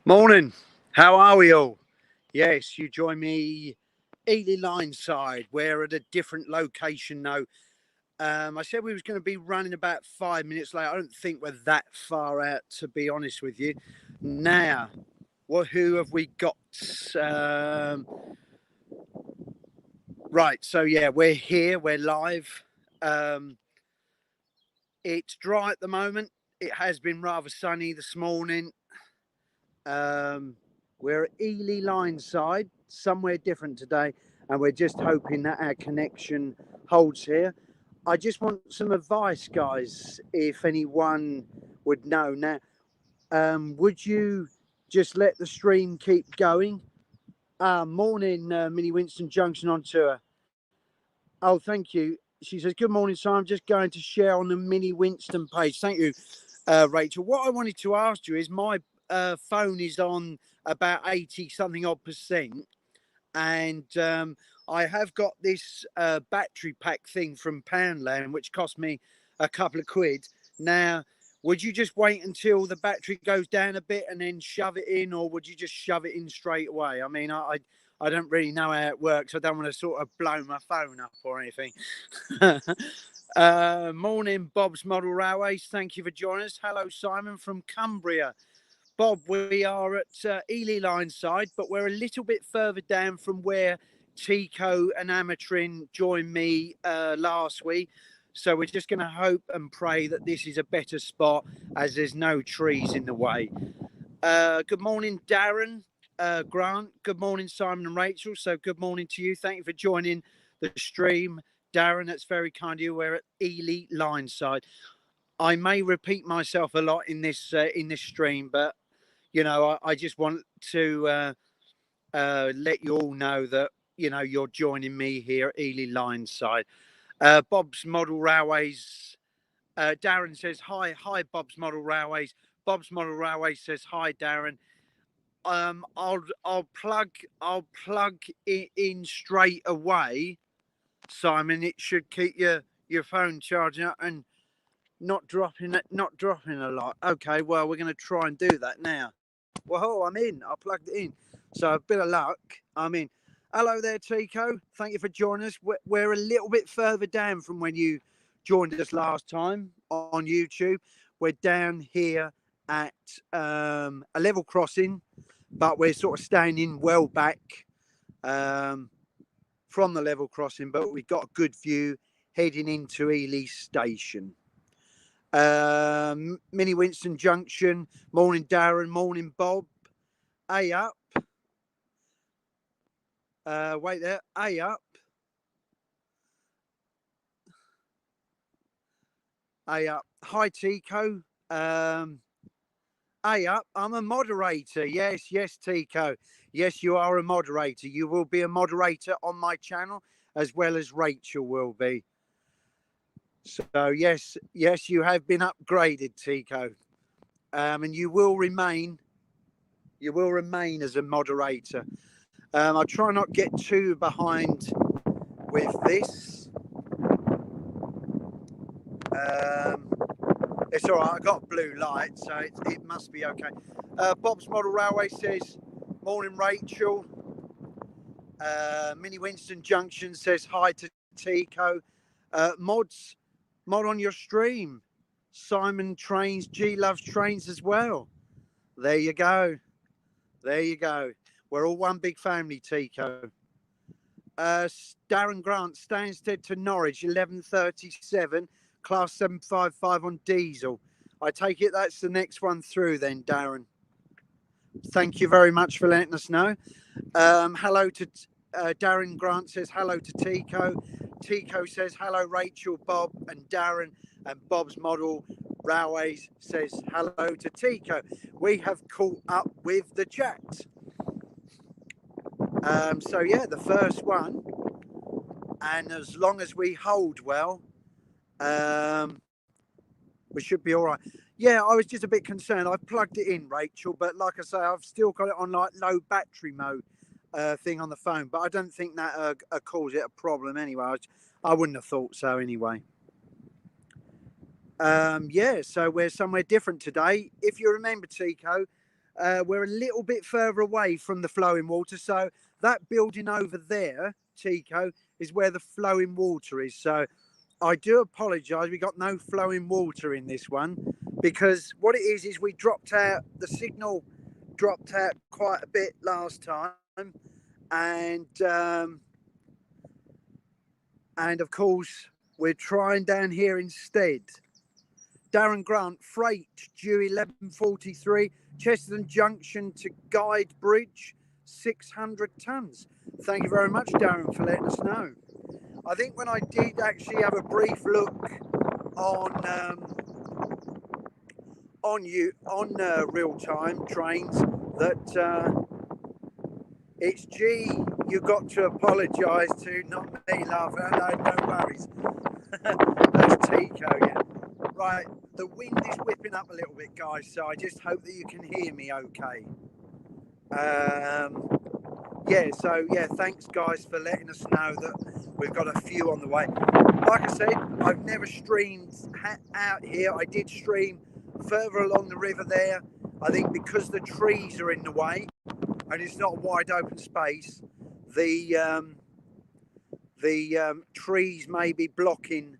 Morning. How are we all? Yes, you join me, Ely Lineside. We're at a different location now. I said we was going to be running about 5 minutes late. I don't think we're that far out, to be honest with you. Now, who have we got? Right, so yeah, we're here. We're live. It's dry at the moment. It has been rather sunny this morning. We're at Ely Lineside, somewhere different today, and we're just hoping that our connection holds here. I just want some advice, guys, if anyone would know. Now, would you just let the stream keep going? Morning, Mini Winston Junction on tour. Oh, thank you. She says, good morning, so I'm just going to share on the Mini Winston page. Thank you, Rachel. What I wanted to ask you is my phone is on about 80 something odd percent, and I have got this battery pack thing from Poundland which cost me a couple of quid. Now, would you just wait until the battery goes down a bit and then shove it in, or would you just shove it in straight away? I mean, I don't really know how it works. I don't want to sort of blow my phone up or anything. Morning, Bob's Model Railways. Thank you for joining us. Hello, Simon from Cumbria. Bob, we are at Ely Lineside, but we're a little bit further down from where Tico and Amatrin joined me last week. So we're just going to hope and pray that this is a better spot as there's no trees in the way. Good morning, Darren, Grant. Good morning, Simon and Rachel. So good morning to you. Thank you for joining the stream. Darren, that's very kind of you. We're at Ely Lineside. I may repeat myself a lot in this stream, but you know, I just want to let you all know that, you know, you're joining me here at Ely Lineside. Bob's Model Railways. Darren says, hi, Bob's Model Railways. Bob's Model Railways says, hi, Darren. I'll plug it in straight away, Simon. It should keep your phone charging up and not dropping a lot. Okay, well, we're going to try and do that now. Whoa, I'm in. I plugged it in. So a bit of luck. I'm in. Hello there, Tico. Thank you for joining us. We're a little bit further down from when you joined us last time on YouTube. We're down here at a level crossing, but we're sort of standing well back from the level crossing, but we've got a good view heading into Ely Station. Mini Winston Junction. Morning, Darren. Morning, Bob. A up. Wait there. A up. A up. Hi, Tico. A up. I'm a moderator. Yes, Tico. Yes, you are a moderator. You will be a moderator on my channel as well as Rachel will be. So yes, you have been upgraded, Tico, and you will remain as a moderator. I'll try not get too behind with this. It's all right. I got blue light, so it must be okay. Bob's Model Railway says, morning, Rachel. Mini Winston Junction says hi to Tico. Mod on your stream. Simon Trains, G loves trains as well. There you go. We're all one big family, Tico. Darren Grant, Stansted to Norwich, 11:37, class 755 on diesel. I take it that's the next one through then, Darren. Thank you very much for letting us know. Hello to Darren Grant says hello to Tico. Tico says hello, Rachel, Bob and Darren, and Bob's Model Railways says hello to Tico. We have caught up with the chat. So yeah, the first one, and as long as we hold well, we should be all right. Yeah, I was just a bit concerned. I plugged it in, Rachel, but like I say, I've still got it on like low battery mode thing on the phone, but I don't think that cause it a problem anyway. I wouldn't have thought so anyway. Yeah, so we're somewhere different today. If you remember, Tico, we're a little bit further away from the flowing water. So that building over there, Tico, is where the flowing water is. So I do apologise. We got no flowing water in this one because what it is we dropped out. The signal dropped out quite a bit last time, and of course we're trying down here instead. Darren Grant, freight due 11:43, Chesterton Junction to Guide Bridge, 600 tonnes. Thank you very much, Darren, for letting us know. I think when I did actually have a brief look on real-time trains, that it's G. You got to apologise to, not me laughing. No worries. That's Tico, yeah. Right, the wind is whipping up a little bit, guys, so I just hope that you can hear me okay. Yeah, thanks, guys, for letting us know that we've got a few on the way. Like I said, I've never streamed out here. I did stream further along the river there. I think because the trees are in the way and it's not a wide open space, the trees may be blocking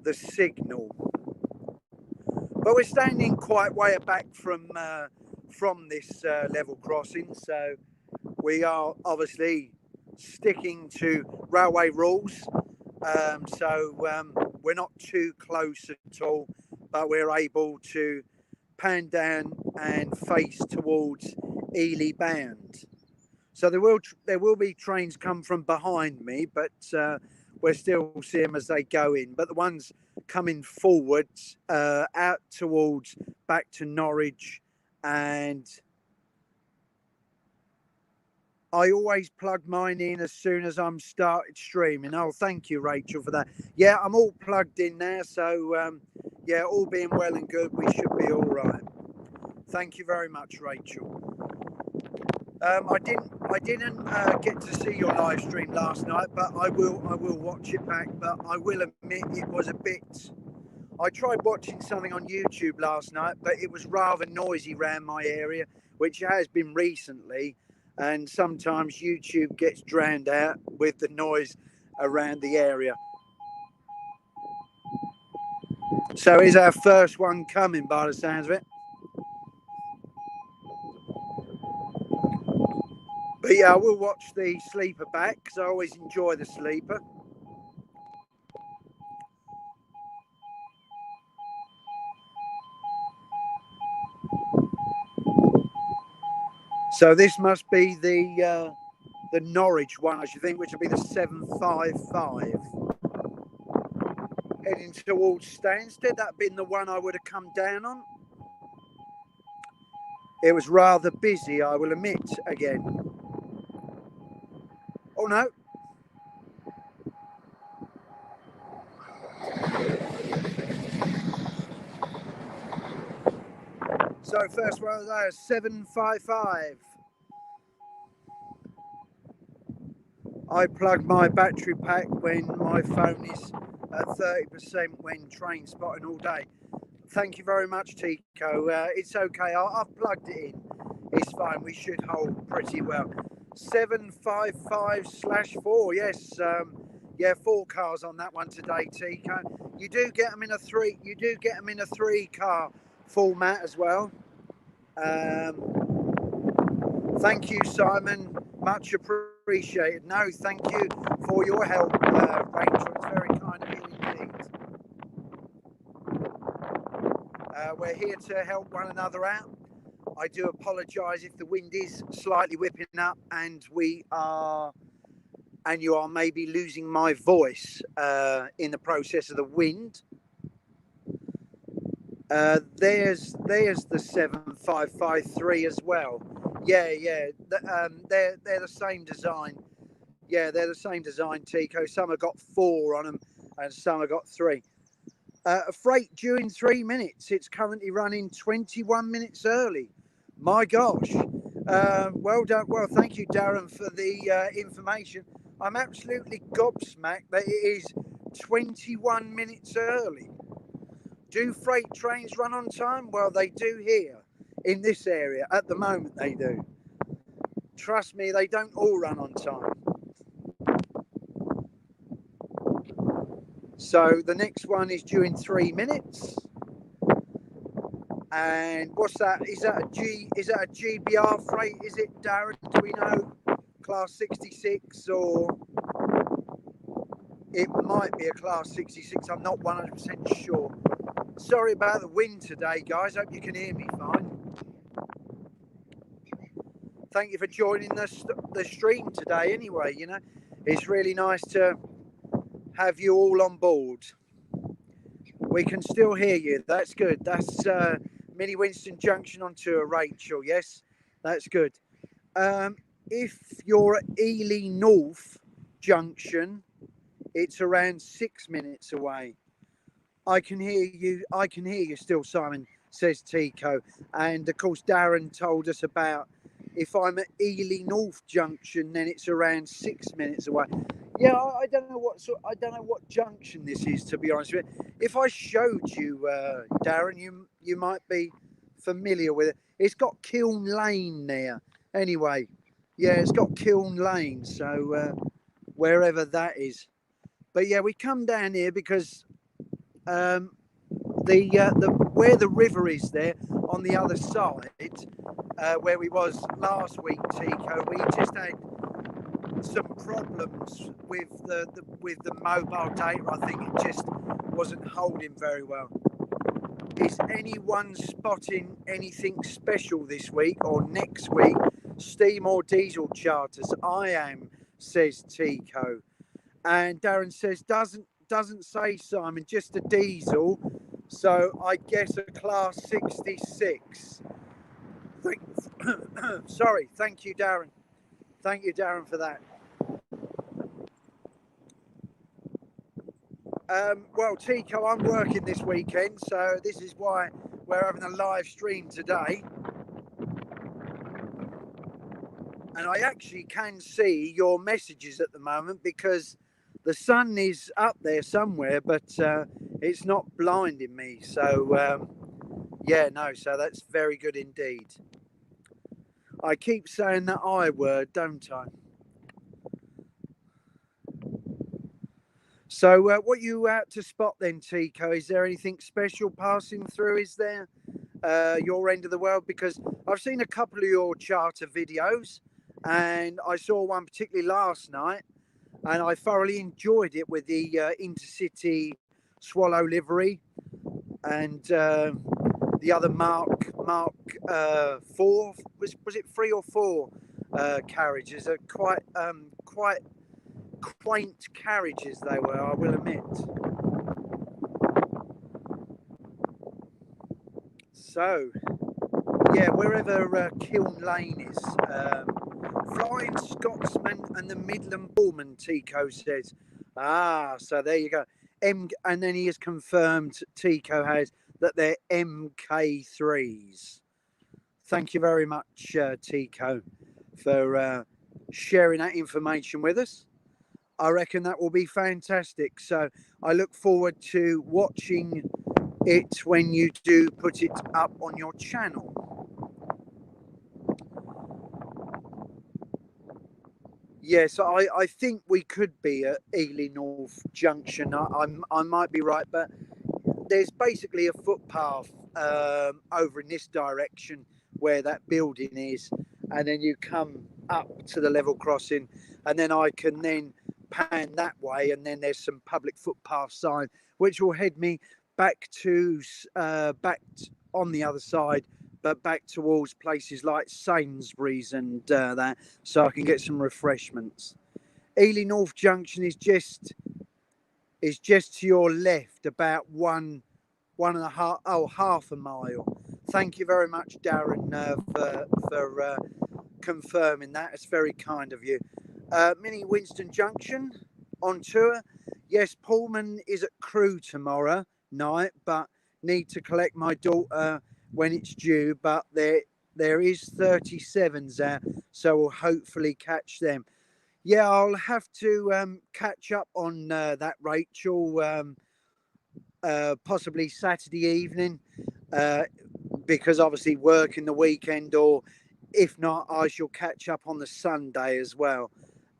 the signal. But we're standing quite way back from this level crossing, so we are obviously sticking to railway rules. So we're not too close at all, but we're able to pan down and face towards Ely bound. So there will be trains come from behind me, but we're still seeing them as they go in. But the ones coming forwards out towards back to Norwich, and I always plug mine in as soon as I'm started streaming. Oh, thank you, Rachel, for that. Yeah, I'm all plugged in now, so yeah, all being well and good, we should be all right. Thank you very much, Rachel. I didn't get to see your live stream last night, but I will watch it back. But I will admit it was a bit. I tried watching something on YouTube last night, but it was rather noisy around my area, which it has been recently. And sometimes YouTube gets drowned out with the noise around the area. So is our first one coming by the sounds of it? But yeah, I will watch the sleeper back because I always enjoy the sleeper. So this must be the Norwich one, I should think, which will be the 755. Heading towards Stansted, that'd been the one I would have come down on. It was rather busy, I will admit, again. Oh no. So first one there, 755. I plug my battery pack when my phone is at 30% when train spotting all day. Thank you very much, Tico. It's okay. I've plugged it in. It's fine. We should hold pretty well. 755/4. Yes. Yeah, 4 cars on that one today, Tico. You do get them in a 3. You do get them in a 3-car format as well. Thank you, Simon. Much appreciated. No, thank you for your help, Rachel. It's very kind of you indeed. We're here to help one another out. I do apologise if the wind is slightly whipping up and you are maybe losing my voice in the process of the wind. There's the 7553 as well. Yeah. They're the same design. Yeah, they're the same design, Tico. Some have got 4 on them and some have got 3. A freight due in 3 minutes. It's currently running 21 minutes early. My gosh. Well done. Well, thank you, Darren, for the information. I'm absolutely gobsmacked that it is 21 minutes early. Do freight trains run on time? Well, they do here in this area. At the moment, they do. Trust me, they don't all run on time. So the next one is due in 3 minutes. And what's that? Is that a GBR freight? Is it, Darren? Do we know? Class 66, or it might be a class 66. I'm not 100% sure. Sorry about the wind today, guys. Hope you can hear me fine. Thank you for joining the stream today. Anyway, you know, it's really nice to have you all on board. We can still hear you. That's good. That's Mini Winston Junction on tour, Rachel. Yes, that's good. If you're at Ely North Junction, it's around 6 minutes away. I can hear you. I can hear you still, Simon, says Tico. And of course, Darren told us about if I'm at Ely North Junction, then it's around 6 minutes away. Yeah, I don't know what junction this is, to be honest with you. If I showed you, Darren, you might be familiar with it. It's got Kiln Lane there. Anyway, yeah, it's got Kiln Lane, so wherever that is. But yeah, we come down here because the where the river is there on the other side, where we was last week, Tico, we just had some problems with the mobile data. I think it just wasn't holding very well. Is anyone spotting anything special this week or next week, steam or diesel charters? I am, says Tico. And Darren says doesn't say, Simon, just a diesel, so I guess a class 66. Sorry, thank you, Darren. Thank you, Darren, for that. Well, Tico, I'm working this weekend, so this is why we're having a live stream today. And I actually can see your messages at the moment because the sun is up there somewhere, but it's not blinding me. So, yeah, no, so that's very good indeed. I keep saying that I word, don't I? So what you out to spot then, Tico? Is there anything special passing through, is there, your end of the world? Because I've seen a couple of your charter videos, and I saw one particularly last night, and I thoroughly enjoyed it with the Intercity Swallow livery and the other Mark 4, was it 3 or 4 carriages? Are quite quaint carriages they were, I will admit. So, yeah, wherever Kiln Lane is, Flying Scotsman and the Midland Bullman, Tico says. Ah, so there you go. And then he has confirmed, Tico has, that they're MK3s. Thank you very much, Tico, for sharing that information with us. I reckon that will be fantastic. So I look forward to watching it when you do put it up on your channel. Yes, I think we could be at Ely North Junction. I might be right, but there's basically a footpath over in this direction where that building is, and then you come up to the level crossing, and then I can then pan that way, and then there's some public footpath sign which will head me back to on the other side, but back towards places like Sainsbury's and that, so I can get some refreshments. Ely North Junction is just to your left, about one and a half, half a mile. Thank you very much, Darren, for confirming that. It's very kind of you. Mini Winston Junction on tour. Yes, Pullman is at Crewe tomorrow night, but need to collect my daughter when it's due. But there is 37s out, so we'll hopefully catch them. Yeah, I'll have to catch up on that, Rachel. Possibly Saturday evening. because obviously working the weekend, or if not, I shall catch up on the Sunday as well.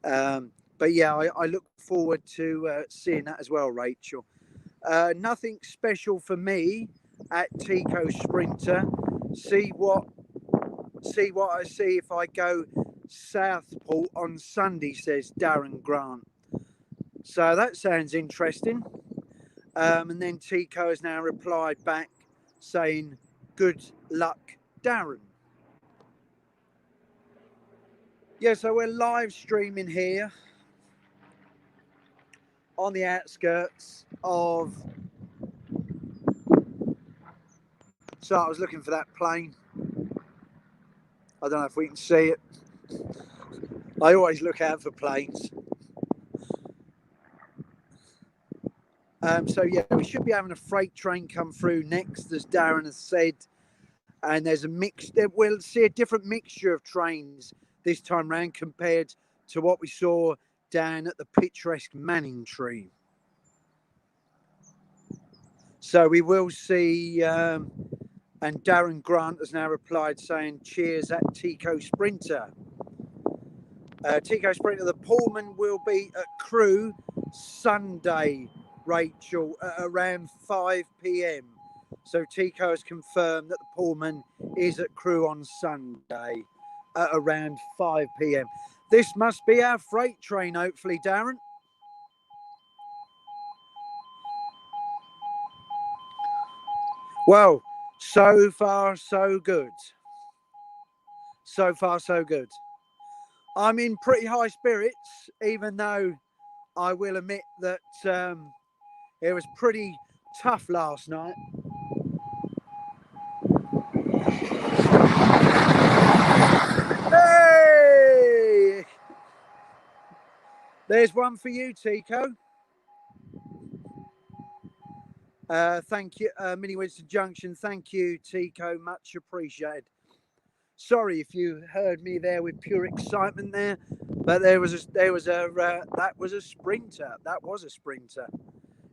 But yeah, I look forward to seeing that as well, Rachel. Nothing special for me at Tico Sprinter. See what I see if I go Southport on Sunday, says Darren Grant. So that sounds interesting. And then Tico has now replied back saying, good luck, Darren. Yeah, so we're live streaming here on the outskirts of... So I was looking for that plane. I don't know if we can see it. I always look out for planes. So yeah, we should be having a freight train come through next, as Darren has said. And there's a mix. We'll see a different mixture of trains this time round compared to what we saw down at the picturesque Manningtree. So we will see, and Darren Grant has now replied saying, cheers at Tico Sprinter. Tico Sprinter, the Pullman will be at Crewe Sunday, Rachel, at around 5 p.m. So Tico has confirmed that the Pullman is at Crewe on Sunday at around 5 p.m. This must be our freight train, hopefully, Darren. Well, so far, so good. So far, so good. I'm in pretty high spirits, even though I will admit that it was pretty tough last night. Hey! There's one for you, Tico. Thank you, Mini Winston Junction. Thank you, Tico. Much appreciated. Sorry if you heard me there with pure excitement there, but that was a sprinter. That was a sprinter.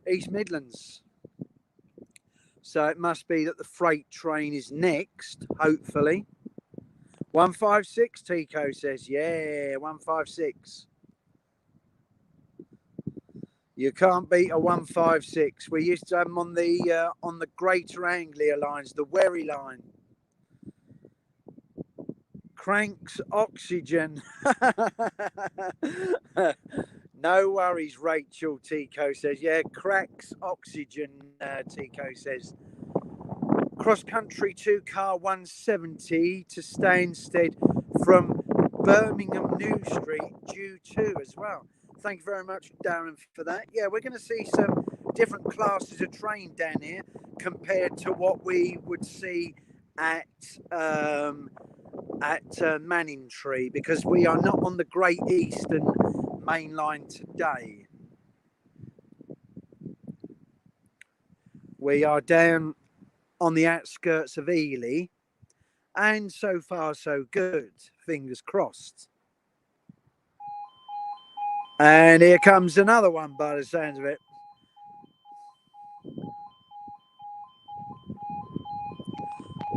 East Midlands. So it must be that the freight train is next, hopefully. 156, Tico says. Yeah, 156. You can't beat a 156. We used to have them on the Greater Anglia lines, the Wherry line. Cranks oxygen. No worries, Rachel, Tico says. Yeah, cracks oxygen, Tico says. Cross country 2 car 170 to Stansted from Birmingham New Street due to as well. Thank you very much, Darren, for that. Yeah, we're going to see some different classes of train down here compared to what we would see at Manningtree, because we are not on the Great Eastern Main Line today. We are down on the outskirts of Ely, and so far so good, fingers crossed. And here comes another one by the sounds of it.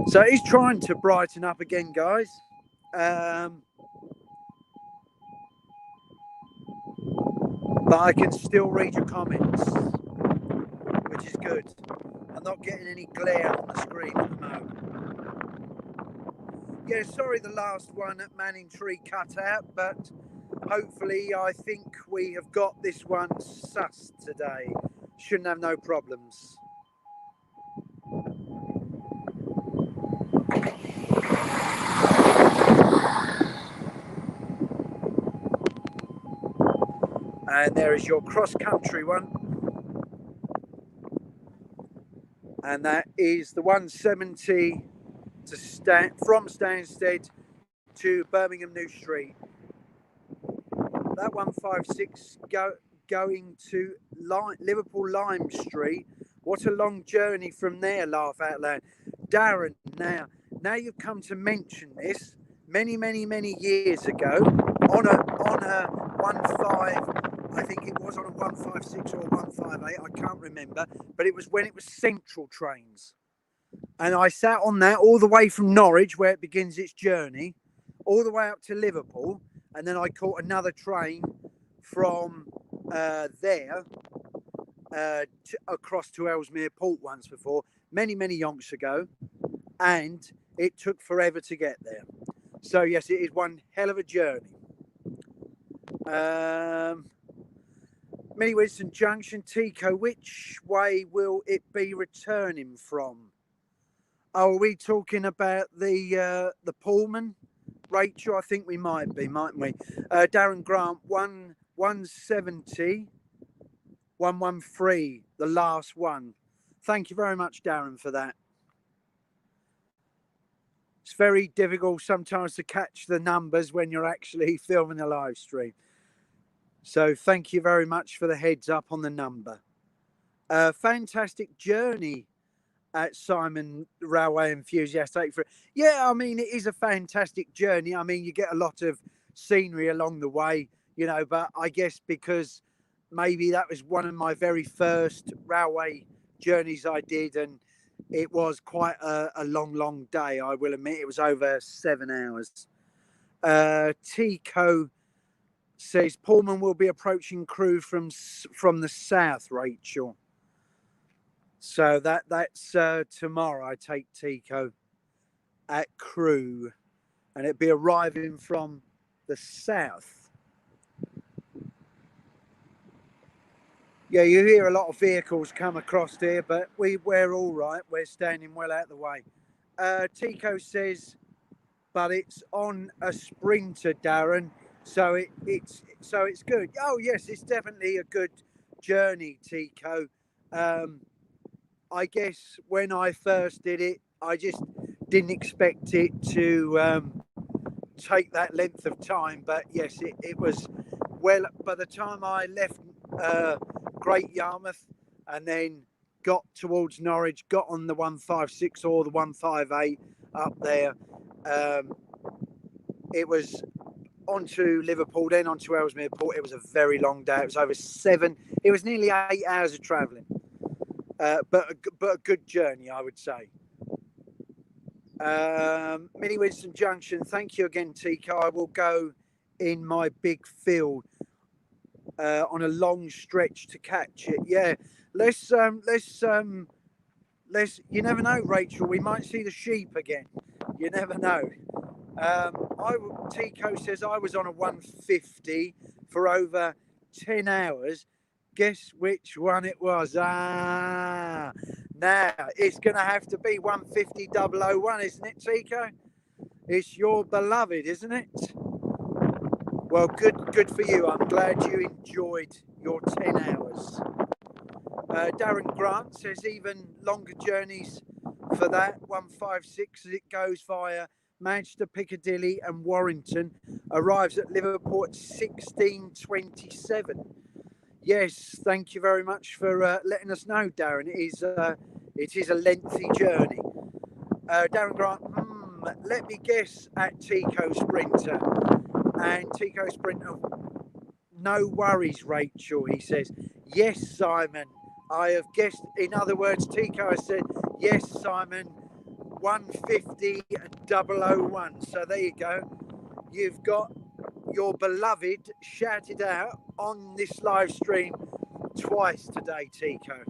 So he's trying to brighten up again, guys. But I can still read your comments, which is good. I'm not getting any glare on the screen at the moment. Yeah, sorry the last one at Manningtree cut out, but hopefully I think we have got this one sussed today. Shouldn't have no problems. And there is your cross-country one. And that is the 170 from Stansted to Birmingham New Street. That 156 going to Liverpool Lime Street. What a long journey from there, laugh out loud. Darren, now you've come to mention this, many years ago on a 15, I think it was on a 156 or 158, I can't remember, but it was when it was Central trains. And I sat on that all the way from Norwich, where it begins its journey, all the way up to Liverpool. And then I caught another train from there across to Ellesmere Port once before, many, many yonks ago. And it took forever to get there. So, yes, it is one hell of a journey. Mini Winston Junction, Tico, which way will it be returning from? Oh, are we talking about the Pullman? Rachel, I think we might be, mightn't we? Darren Grant, 170, 113, the last one. Thank you very much, Darren, for that. It's very difficult sometimes to catch the numbers when you're actually filming a live stream. So thank you very much for the heads up on the number. Fantastic journey at Simon Railway Enthusiast. Yeah, I mean, it is a fantastic journey. I mean, you get a lot of scenery along the way, you know, but I guess because maybe that was one of my very first railway journeys I did, and it was quite a long day, I will admit. It was over 7 hours. Tico says Pullman will be approaching Crewe from the south, Rachel. So that's tomorrow. I take Tico at Crewe, and it'll be arriving from the south. Yeah, you hear a lot of vehicles come across here, but we're all right. We're standing well out of the way. Tico says, but it's on a sprinter, Darren. So it's good. Oh yes, it's definitely a good journey, Tico. I guess when I first did it, I just didn't expect it to take that length of time. But yes, it was well. By the time I left Great Yarmouth and then got towards Norwich, got on the 156 or the 158 up there, it was onto Liverpool, then onto Ellesmere Port. It was a very long day. It was over 7. It was nearly 8 hours of travelling. But a good journey, I would say. Mini Winston Junction, thank you again, Tico. I will go in my big field on a long stretch to catch it. Yeah, let's. You never know, Rachel. We might see the sheep again. You never know. Tico says I was on a 150 for over 10 hours. Guess which one it was? Now it's going to have to be 150,001, isn't it, Tico? It's your beloved, isn't it? Well, good for you. I'm glad you enjoyed your 10 hours. Darren Grant says even longer journeys for that 156 as it goes via Manchester, Piccadilly and Warrington, arrives at Liverpool at 16:27. Yes, thank you very much for letting us know, Darren. It is a lengthy journey. Darren Grant, let me guess at Tico Sprinter. And Tico Sprinter, no worries, Rachel, he says. Yes, Simon, I have guessed. In other words, Tico has said, yes, Simon, 150,001. So there you go. You've got your beloved shouted out on this live stream twice today, Tico.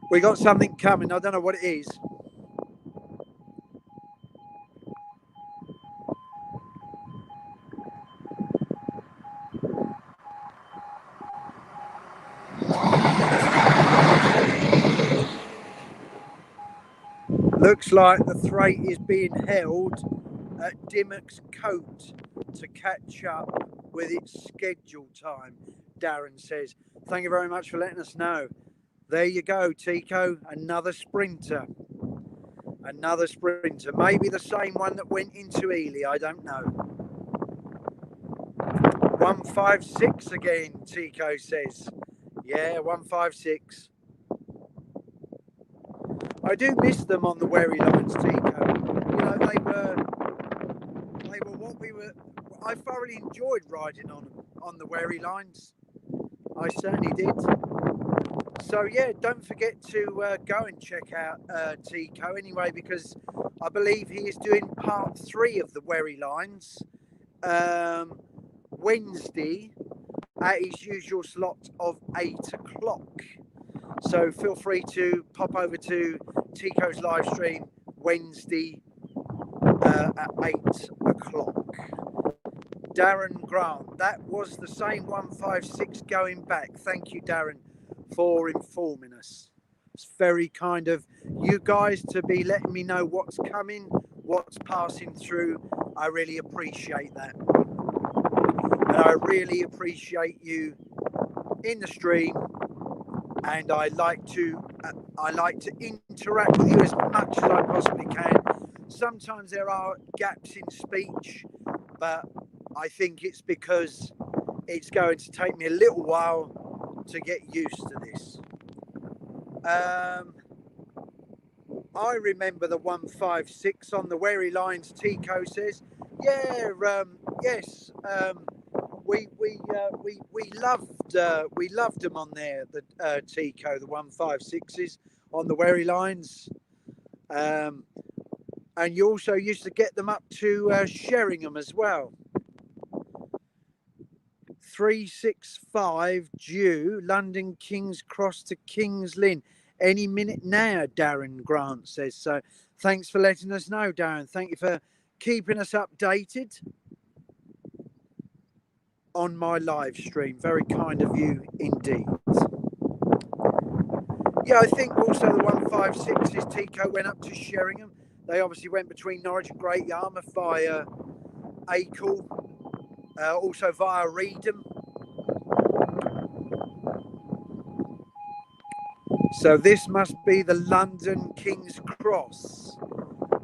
We got something coming. I don't know what it is. Looks like the freight is being held at Dimmock's Coat to catch up with its schedule time, Darren says. Thank you very much for letting us know. There you go, Tico. Another sprinter. Another sprinter. Maybe the same one that went into Ely. I don't know. 156 again, Tico says. Yeah, 156. I do miss them on the Wherry Lines, Tico. You know, they were what we were. I thoroughly enjoyed riding on them on the Wherry Lines. I certainly did. So yeah, don't forget to go and check out Tico anyway, because I believe he is doing part 3 of the Wherry Lines Wednesday at his usual slot of 8 o'clock. So feel free to pop over to Tico's live stream Wednesday at 8 o'clock. Darren Grant, that was the same 156 going back. Thank you, Darren, for informing us. It's very kind of you guys to be letting me know what's coming, what's passing through. I really appreciate that. And I really appreciate you in the stream. And I like to interact with you as much as I possibly can. Sometimes there are gaps in speech, but I think it's because it's going to take me a little while to get used to this. I remember the 156 on the Wherry Lines, Tico says. Yeah, yes. We loved them on there, the Tico, the 156s on the Wherry Lines. And you also used to get them up to Sheringham as well. 365 due, London King's Cross to King's Lynn. Any minute now, Darren Grant says. So thanks for letting us know, Darren. Thank you for keeping us updated on my live stream. Very kind of you indeed. Yeah, I think also the 156s, Tico, went up to Sheringham. They obviously went between Norwich and Great Yarmouth via Acle, also via Reedham. So this must be the London King's Cross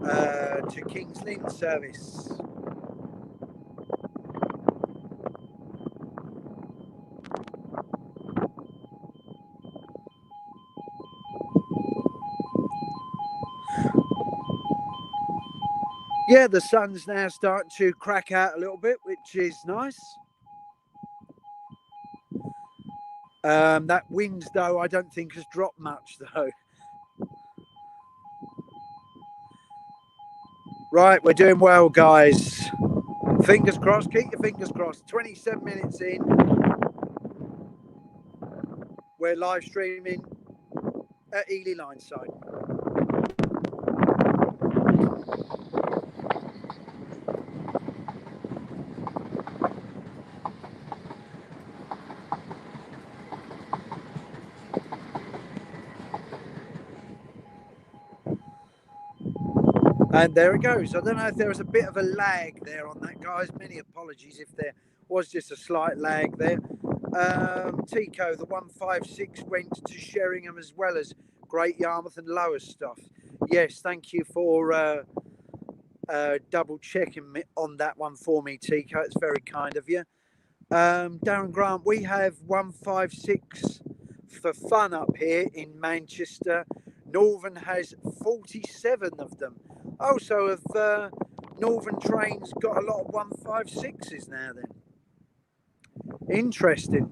to King's Lynn service. Yeah, the sun's now starting to crack out a little bit, which is nice. That wind, though, I don't think has dropped much, though. Right, we're doing well, guys. Fingers crossed, keep your fingers crossed. 27 minutes in. We're live streaming at Ely Lineside. And there it goes. I don't know if there was a bit of a lag there on that, guys. Many apologies if there was just a slight lag there. Tico, the 156 went to Sheringham as well as Great Yarmouth and Lowestoft. Yes, thank you for double checking on that one for me, Tico. It's very kind of you. Darren Grant, we have 156 for fun up here in Manchester. Northern has 47 of them. Also, have Northern Trains got a lot of 156s now then? Interesting.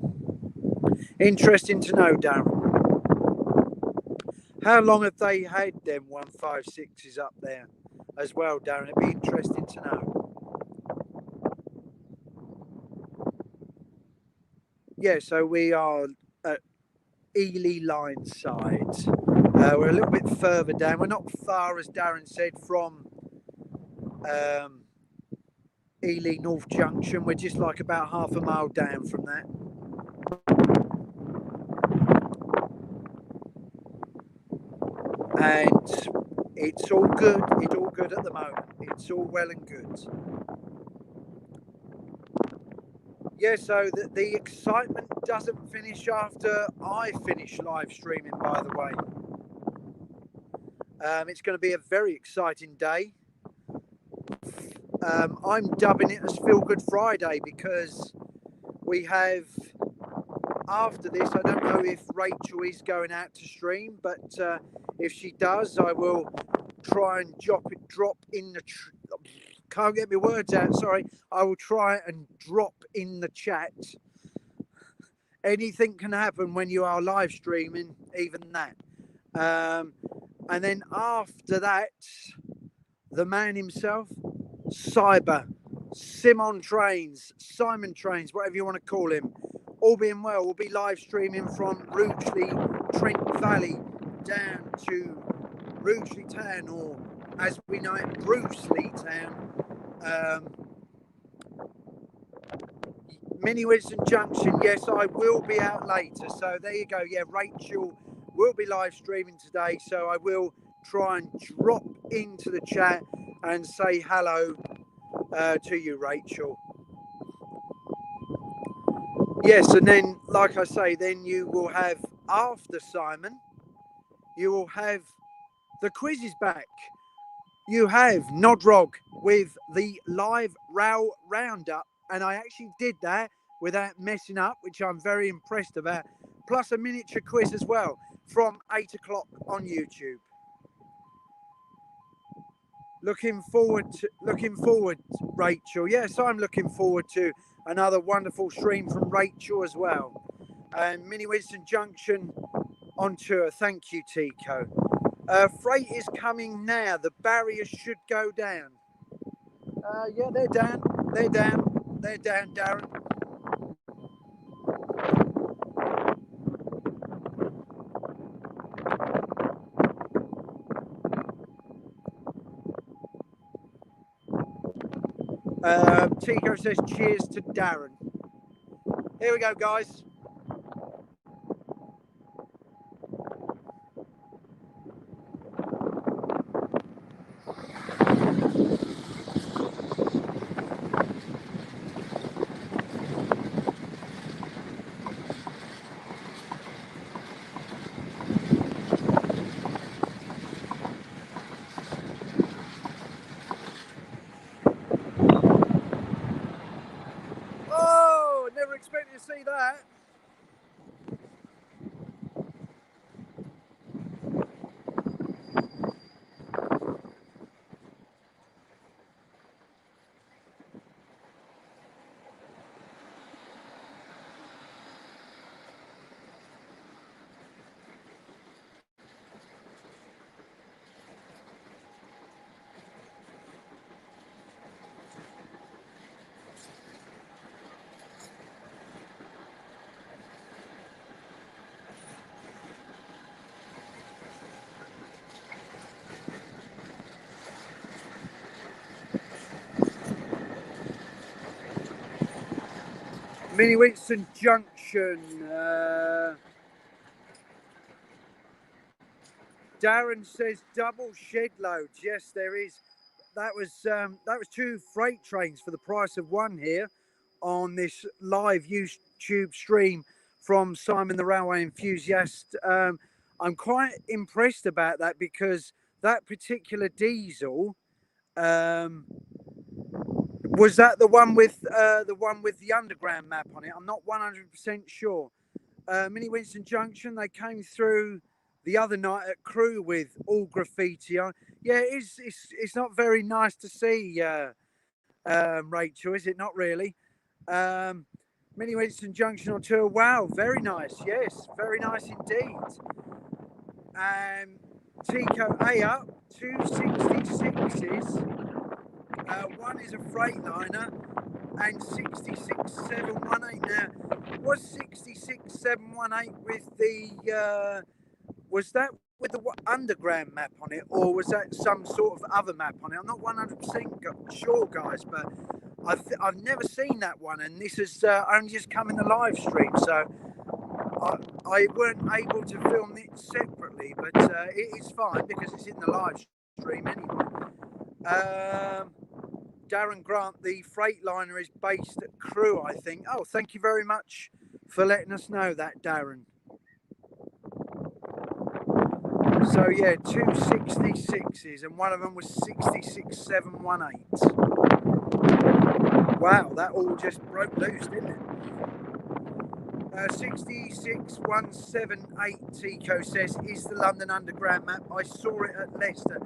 Interesting to know, Darren. How long have they had them 156s up there as well, Darren? It'd be interesting to know. Yeah, so we are at Ely Lineside. We're a little bit further down. We're not far, as Darren said, from Ely North Junction. We're just like about half a mile down from that. And it's all good. It's all good at the moment. It's all well and good. Yeah, so the excitement doesn't finish after I finish live streaming, by the way. It's going to be a very exciting day. I'm dubbing it as Feel Good Friday because we have, after this, I don't know if Rachel is going out to stream, but If she does, I will try and drop in the can't get my words out, sorry. I will try and drop in the chat. Anything can happen when you are live streaming, even that. And then after that, the man himself, Simon Trains, whatever you want to call him. All being well, we'll be live streaming from Rugeley, Trent Valley, down to Rugeley Town, or as we know it, Bruceley Town. Mini Winston Junction, yes, I will be out later. So there you go. Yeah, Rachel will be live streaming today. So I will try and drop into the chat and say hello to you, Rachel. Yes, and then, like I say, then you will have, after Simon, you will have the quizzes back. You have Nodrog with the live row roundup, and I actually did that without messing up, which I'm very impressed about, plus a miniature quiz as well from 8 o'clock on YouTube. Looking forward, Rachel. Yes, I'm looking forward to another wonderful stream from Rachel as well. And Mini Winston Junction on tour. Thank you, Tico. Freight is coming now. The barriers should go down. Yeah, they're down. They're down. They're down, Darren. Tico says cheers to Darren. Here we go, guys. Oh, never expected to see that. Mini Winston Junction. Darren says double shed loads. Yes, there is. That was 2 freight trains for the price of one here on this live YouTube stream from Simon the Railway Enthusiast. I'm quite impressed about that because that particular diesel was that the one with the underground map on it. I'm not 100% sure. Mini Winston Junction, they came through the other night at Crewe with all graffiti on. Yeah, it's not very nice to see, Rachel, is it not really? Mini Winston Junction on tour. Wow, very nice. Yes, very nice indeed. Tico A up, 2 66s. One is a Freightliner and 66718. Now, was 66718 with the was that with the underground map on it, or was that some sort of other map on it? I'm not 100% sure, guys, but I've never seen that one, and this has only just come in the live stream, so I weren't able to film it separately, but it is fine because it's in the live stream anyway. Darren Grant, the Freightliner is based at Crewe, I think. Oh, thank you very much for letting us know that, Darren. So yeah, 2 66s, and one of them was 66718. Wow, that all just broke loose, didn't it? 66178 Tico says, is the London Underground map. I saw it at Leicester.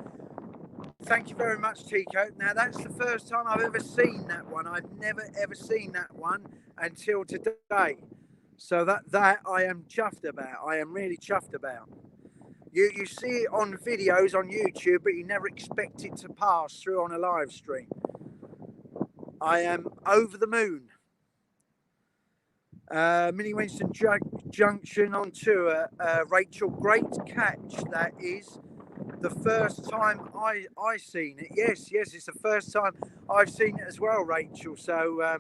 Thank you very much, Tico. Now, that's the first time I've ever seen that one. I've never, ever seen that one until today. So that I am chuffed about. I am really chuffed about. You see it on videos on YouTube, but you never expect it to pass through on a live stream. I am over the moon. Mini Winston Junction on tour. Rachel, great catch. That is the first time I seen it. Yes, it's the first time I've seen it as well, Rachel. So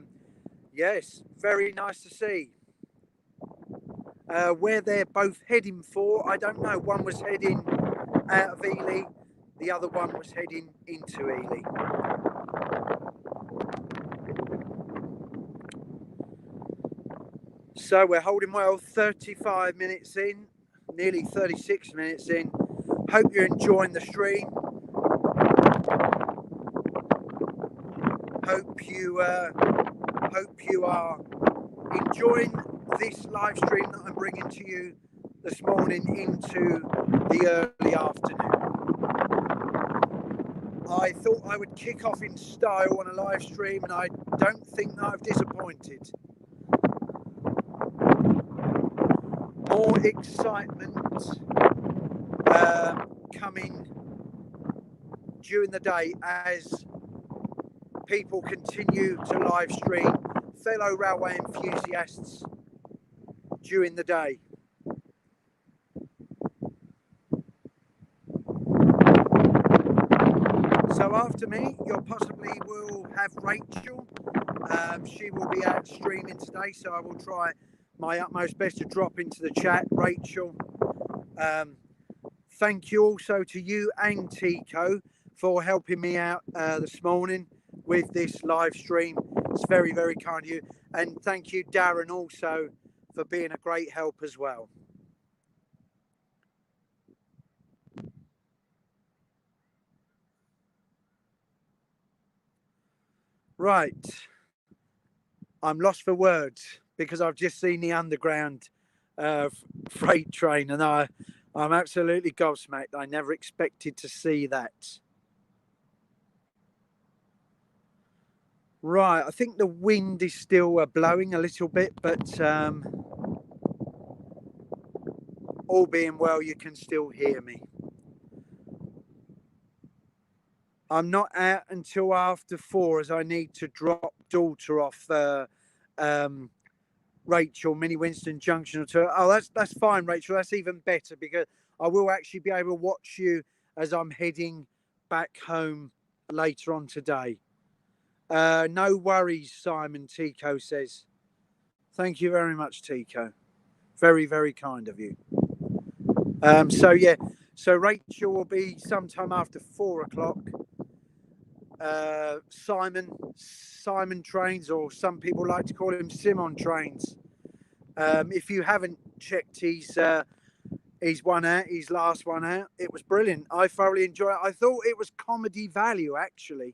yes, very nice to see. Where they're both heading for, I don't know. One was heading out of Ely, the other one was heading into Ely. So we're holding well, 35 minutes in, nearly 36 minutes in. Hope you're enjoying the stream. Hope you are enjoying this live stream that I'm bringing to you this morning into the early afternoon. I thought I would kick off in style on a live stream, and I don't think that I've disappointed. More excitement coming during the day as people continue to live stream, fellow railway enthusiasts during the day. So after me, you possibly will have Rachel. She will be out streaming today, so I will try my utmost best to drop into the chat, Rachel. Thank you also to you and Tico for helping me out this morning with this live stream. It's very, very kind of you. And thank you, Darren, also for being a great help as well. Right. I'm lost for words because I've just seen the underground freight train, and I'm absolutely gobsmacked. I never expected to see that. Right, I think the wind is still blowing a little bit, but all being well, you can still hear me. I'm not out until after 4 as I need to drop daughter off Rachel, Mini Winston Junction. Oh, that's fine, Rachel. That's even better because I will actually be able to watch you as I'm heading back home later on today. No worries, Simon, Tico says. Thank you very much, Tico. Very, very kind of you. So Rachel will be sometime after 4 o'clock. Simon trains, or some people like to call him Simon trains. If you haven't checked his one out, his last one out, it was brilliant. I thoroughly enjoyed it. I thought it was comedy value, actually.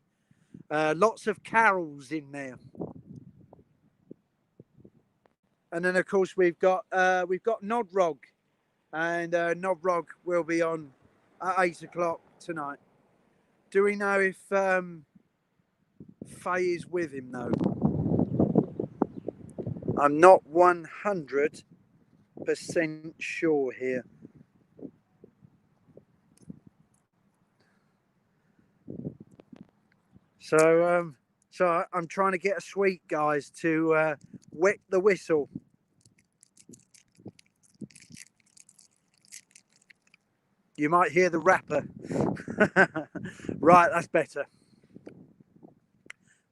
Lots of carols in there. And then, of course, we've got Nodrog, and Nodrog will be on at 8 o'clock tonight. Do we know if Faye is with him, though? I'm not 100% sure here. So I'm trying to get a sweet, guys, to wet the whistle. You might hear the rapper. Right, that's better.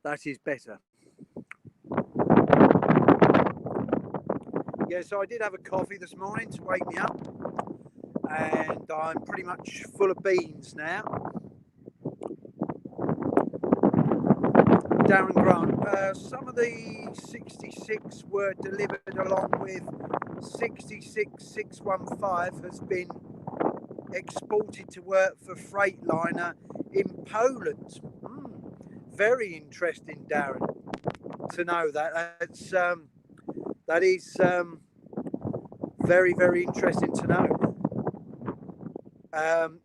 That is better. Yeah, so I did have a coffee this morning to wake me up, and I'm pretty much full of beans now. Darren Grant, some of the 66 were delivered along with 66615 has been exported to work for Freightliner in Poland. Very interesting, Darren, to know that. That is Very, very interesting to know.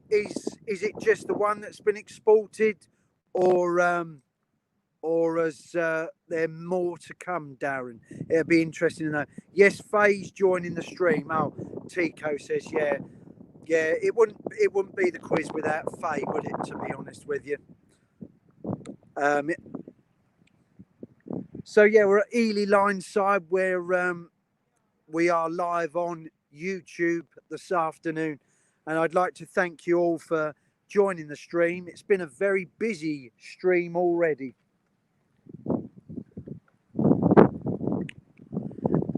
Is it just the one that's been exported, or has there more to come, Darren? It'll be interesting to know. Yes, Faye's joining the stream. Oh, Tico says, yeah. It wouldn't be the quiz without Faye, would it? To be honest with you. So yeah, we're at Ely Lineside, where we are live on YouTube this afternoon, and I'd like to thank you all for joining the stream. It's been a very busy stream already.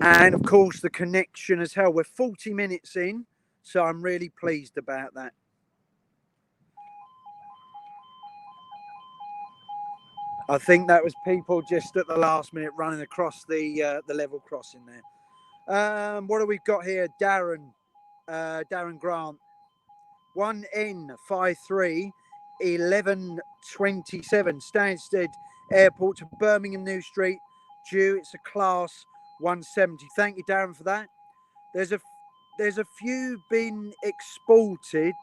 And of course, the connection as hell. We're 40 minutes in, so I'm really pleased about that. I think that was people just at the last minute running across the level crossing there. What have we got here? Darren Grant. 1N53 1127 Stansted Airport to Birmingham New Street. Due, it's a class 170. Thank you, Darren, for that. There's a few been exported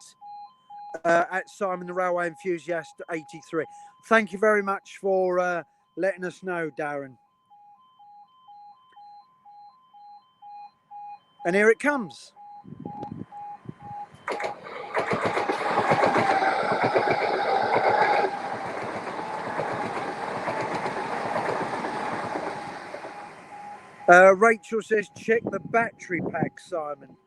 at Simon the Railway Enthusiast 83. Thank you very much for letting us know, Darren. And here it comes. Rachel says, check the battery pack, Simon.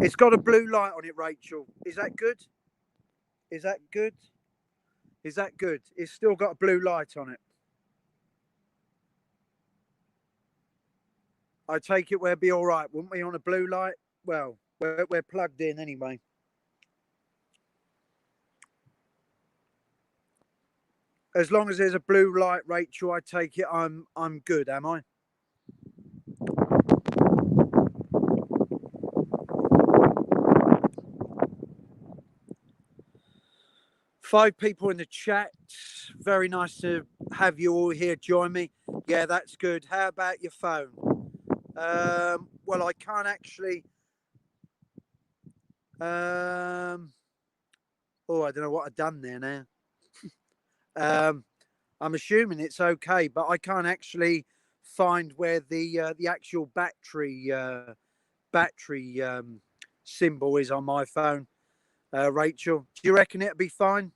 It's got a blue light on it, Rachel. Is that good? Is that good? Is that good? It's still got a blue light on it. I take it we'll be all right, wouldn't we, on a blue light? Well, we're plugged in anyway. As long as there's a blue light, Rachel, I take it I'm good, am I? Five people in the chat. Very nice to have you all here join me. Yeah, that's good. How about your phone? Well, I can't actually. Oh, I don't know what I've done there now. I'm assuming it's okay, but I can't actually find where the actual battery symbol is on my phone. Rachel, do you reckon it'll be fine?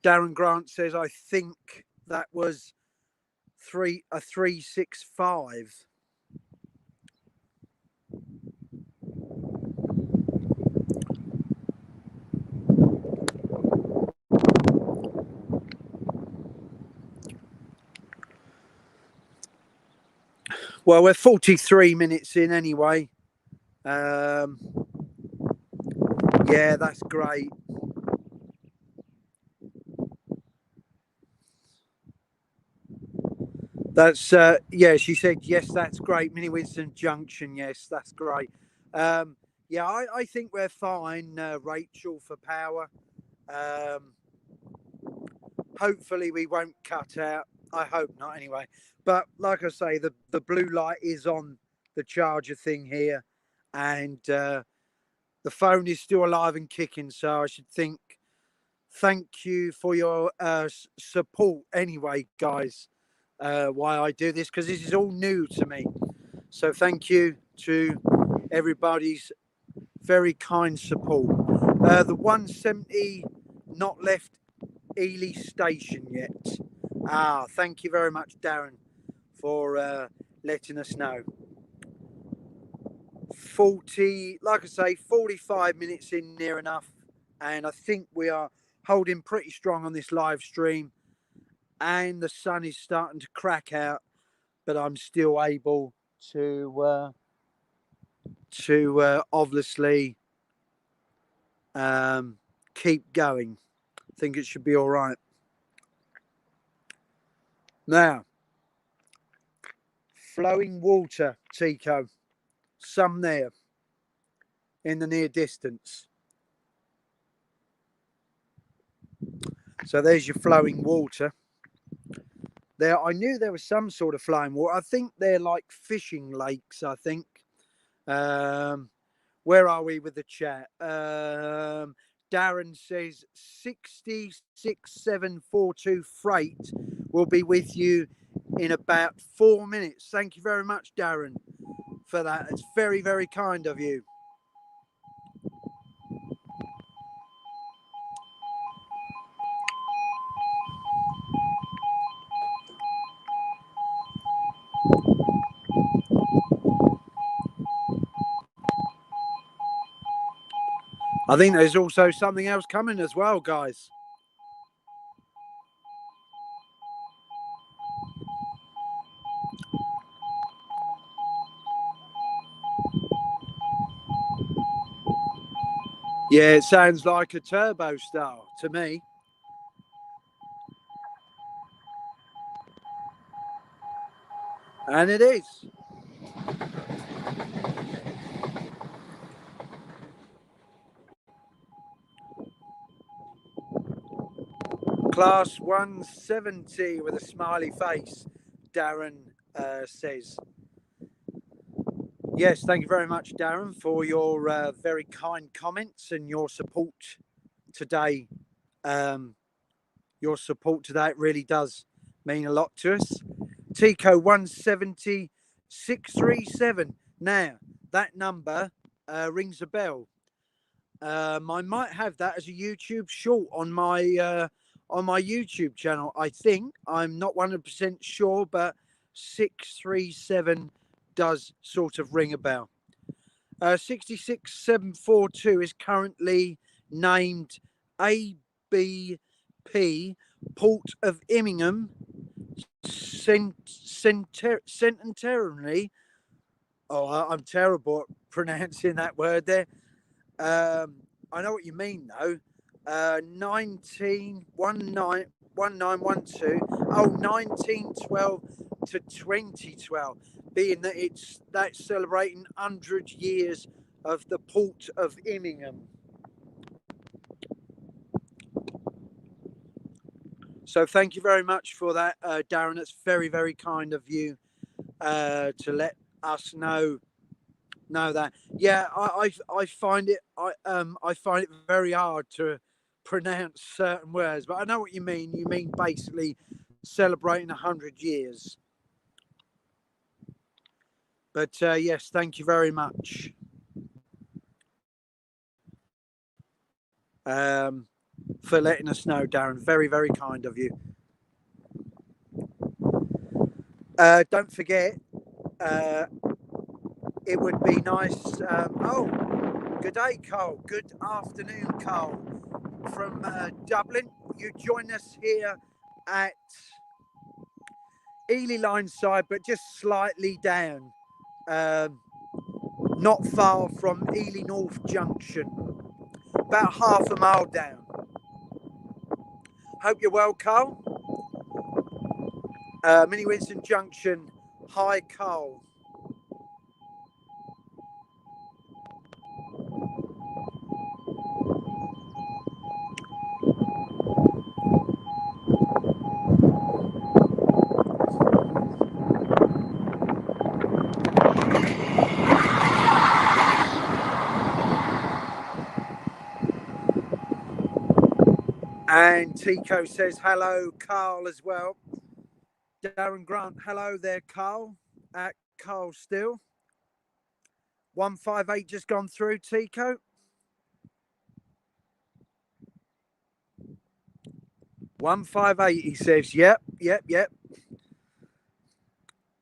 Darren Grant says, I think that was a 365. Well, we're 43 minutes in anyway. Yeah, that's great. That's yeah, she said yes, that's great. Mini Winston Junction, yes, that's great. Yeah, I think we're fine, Rachel, for power. Hopefully we won't cut out. I hope not anyway. But like I say, the blue light is on the charger thing here, and the phone is still alive and kicking, so I should think. Thank you for your support anyway, guys. Why I do this, because this is all new to me. So thank you to everybody's very kind support. The 170 not left Ely station yet. Thank you very much, Darren, for letting us know. 40, like I say, 45 minutes in near enough, and I think we are holding pretty strong on this live stream, and the sun is starting to crack out, but I'm still able to obviously keep going. I think it should be all right. Now, flowing water, Tico, some there. in the near distance. So there's your flowing water. There, I knew there was some sort of flowing water. I think they're like fishing lakes, I think. Where are we with the chat? Darren says 66742 freight will be with you in about 4 minutes. Thank you very much, Darren, for that. It's very, very kind of you. I think there's also something else coming as well, guys. Yeah, it sounds like a turbo star to me. And it is. Class 170 with a smiley face, Darren says. Yes, thank you very much, Darren, for your very kind comments and your support today. Your support today, it really does mean a lot to us. Tico 170 637. Now, that number rings a bell. I might have that as a YouTube short on my YouTube channel. I think I'm not 100% sure, but 637 does sort of ring a bell. 66742 is currently named ABP Port of Immingham Centenary. Oh, I'm terrible at pronouncing that word there. I know what you mean though. 1912. Oh, 1912 to 2012, being that that's celebrating 100 years of the Port of Immingham. So thank you very much for that, Darren. It's very, very kind of you to let us know that. Yeah, I find it I find it very hard to pronounce certain words, but I know what you mean. You mean basically celebrating 100 years. But yes, thank you very much. For letting us know, Darren. Very, very kind of you. Don't forget, it would be nice. Good day, Carl. Good afternoon, Carl. From Dublin. You join us here at Ely Lineside, but just slightly down. Not far from Ely North Junction. About half a mile down. Hope you're well, Carl. Mini Winston Junction. Hi, Carl. And Tico says hello, Carl, as well. Darren Grant, hello there, Carl. At Carl Still. 158 just gone through, Tico. 158, he says. Yep.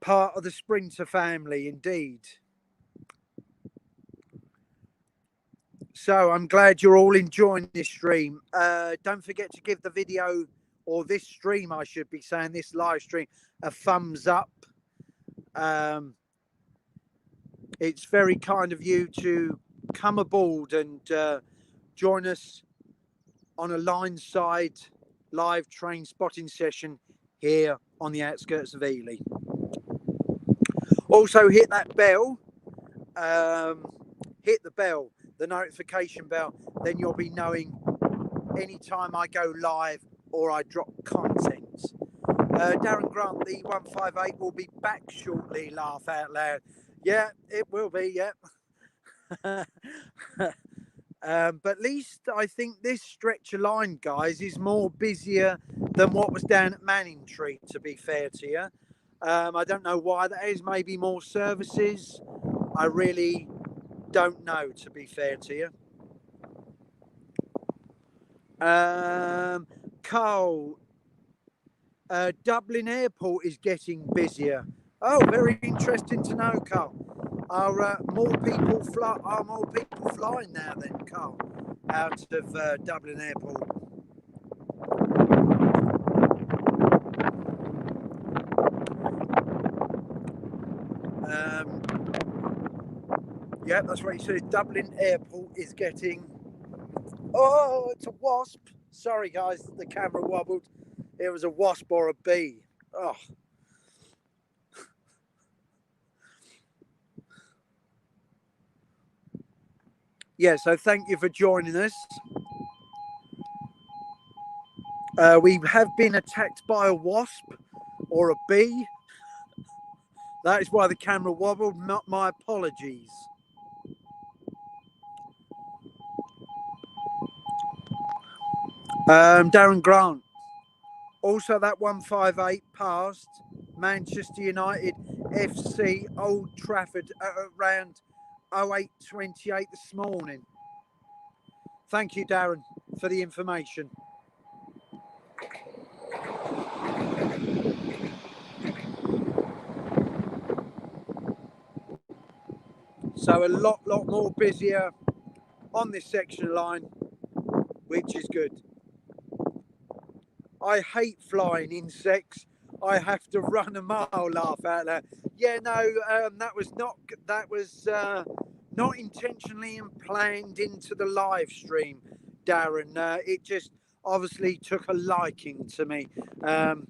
Part of the Sprinter family, indeed. So I'm glad you're all enjoying this stream. Don't forget to give the video, or this stream, I should be saying, this live stream, a thumbs up. It's very kind of you to come aboard and join us on a Lineside live train spotting session here on the outskirts of Ely. Also hit that bell. Hit the bell. the notification bell, then you'll be knowing anytime I go live or I drop content. Darren Grant, the 158, will be back shortly. Laugh out loud. Yeah, it will be. Yeah. But at least I think this stretch of line, guys, is more busier than what was down at Manningtree, to be fair to you. I don't know why that is. Maybe more services. I really don't know, to be fair to you. Carl, Dublin Airport is getting busier. Oh, very interesting to know, Carl. Are more people flying now then, Carl, out of Dublin Airport? Yeah, that's what he said. Dublin Airport is getting... Oh, it's a wasp. Sorry, guys, the camera wobbled. It was a wasp or a bee. Oh. Yeah, so thank you for joining us. We have been attacked by a wasp or a bee. That is why the camera wobbled. My apologies. Darren Grant. Also, that 158 passed Manchester United FC Old Trafford at around 08:28 this morning. Thank you, Darren, for the information. So a lot more busier on this section of line, which is good. I hate flying insects. I have to run a mile. Laugh out loud. Yeah, no, that was not intentionally and planned into the live stream, Darren. It just obviously took a liking to me, and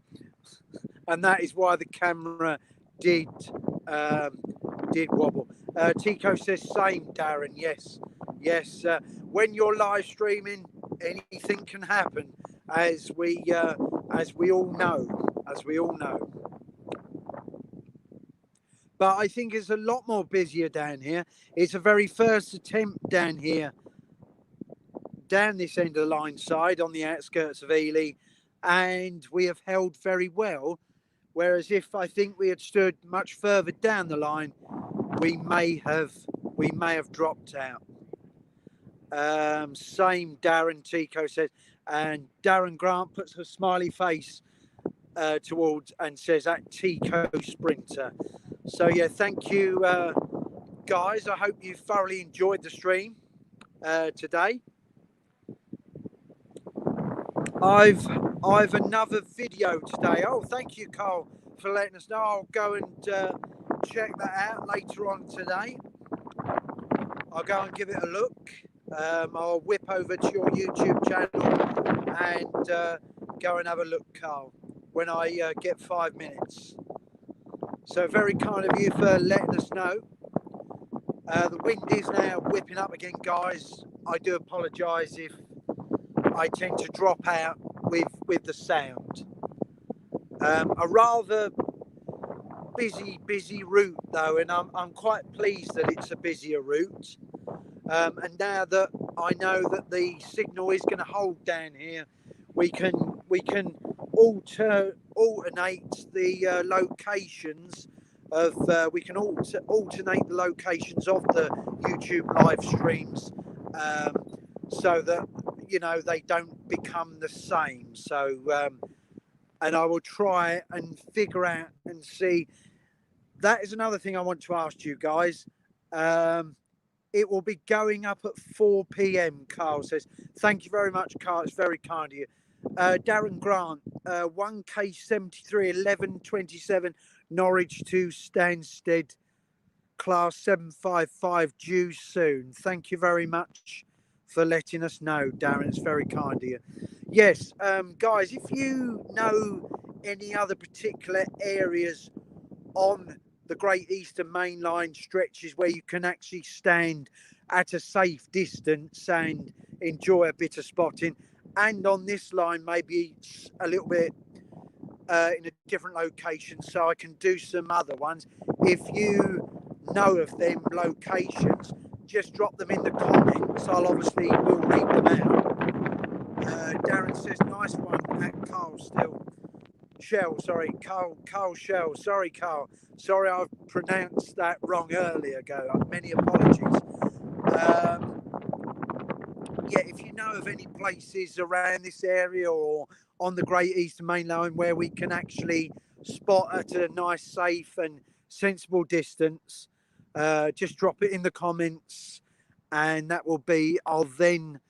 that is why the camera did wobble. Tico says same, Darren. Yes. When you're live streaming, anything can happen, as we all know. But I think it's a lot more busier down here. It's a very first attempt down here, down this end of the Lineside on the outskirts of Ely, and we have held very well. Whereas if I think we had stood much further down the line, we may have dropped out. Same, Darren, Tico says, and Darren Grant puts a smiley face towards and says that Tico Sprinter. So yeah, thank you, guys. I hope you thoroughly enjoyed the stream today. I've another video today. Oh, thank you, Carl, for letting us know. I'll go and check that out later on today. I'll go and give it a look. I'll whip over to your YouTube channel and go and have a look, Carl, when I get 5 minutes. So very kind of you for letting us know. The wind is now whipping up again, guys. I do apologise if I tend to drop out with the sound. A rather busy route though, and I'm quite pleased that it's a busier route. And now that I know that the signal is going to hold down here, we can alternate the locations of alternate the locations of the YouTube live streams, so that they don't become the same. So and I will try and figure out and see. That is another thing I want to ask you guys. It will be going up at 4 p.m. Carl says. Thank you very much, Carl. It's very kind of you. Darren Grant, 1K73 1127 Norwich to Stansted, class 755 due soon. Thank you very much for letting us know, Darren. It's very kind of you. Yes, guys, if you know any other particular areas on the Great Eastern Main Line stretches where you can actually stand at a safe distance and enjoy a bit of spotting. And on this line, maybe a little bit in a different location, so I can do some other ones. If you know of them locations, just drop them in the comments. I'll obviously will read them out. Darren says, nice one at Carl still. Shell, sorry, Carl Shell. Sorry, Carl. Sorry, I pronounced that wrong earlier ago. Many apologies. Yeah, if you know of any places around this area or on the Great Eastern Main Line where we can actually spot at a nice, safe and sensible distance, just drop it in the comments, and that will be, I'll then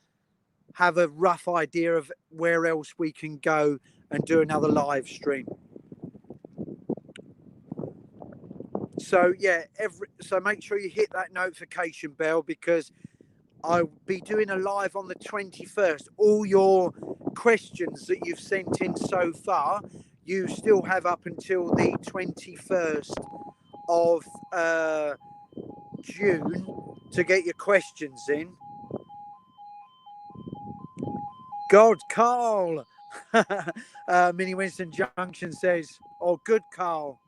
have a rough idea of where else we can go and do another live stream. So yeah, so make sure you hit that notification bell, because I'll be doing a live on the 21st. All your questions that you've sent in so far, you still have up until the 21st of June to get your questions in. God, Carl. Mini Winston Junction says, oh, good, Carl.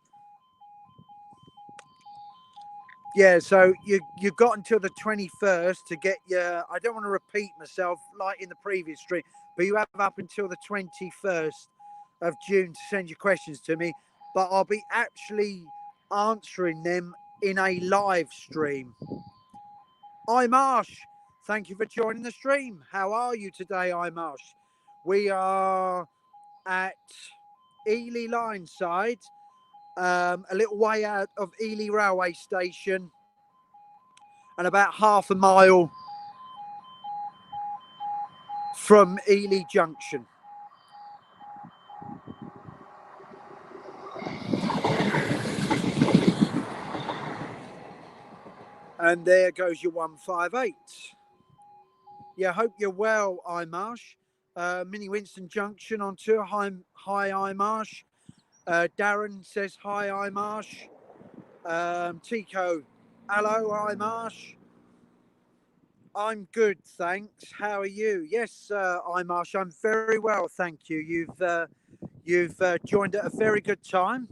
Yeah, so you got until the 21st to get your, I don't want to repeat myself like in the previous stream, but you have up until the 21st of June to send your questions to me, but I'll be actually answering them in a live stream. Marsh, thank you for joining the stream. How are you today, Marsh? We are at Ely Lineside, a little way out of Ely railway station, and about half a mile from Ely Junction. And there goes your 158. Yeah, hope you're well, Marsh. Mini Winston Junction on tour. Hi, Marsh. Darren says hi, Marsh. Tico, hello, Marsh. I'm good, thanks. How are you? Yes, Marsh, I'm very well, thank you. You've joined at a very good time.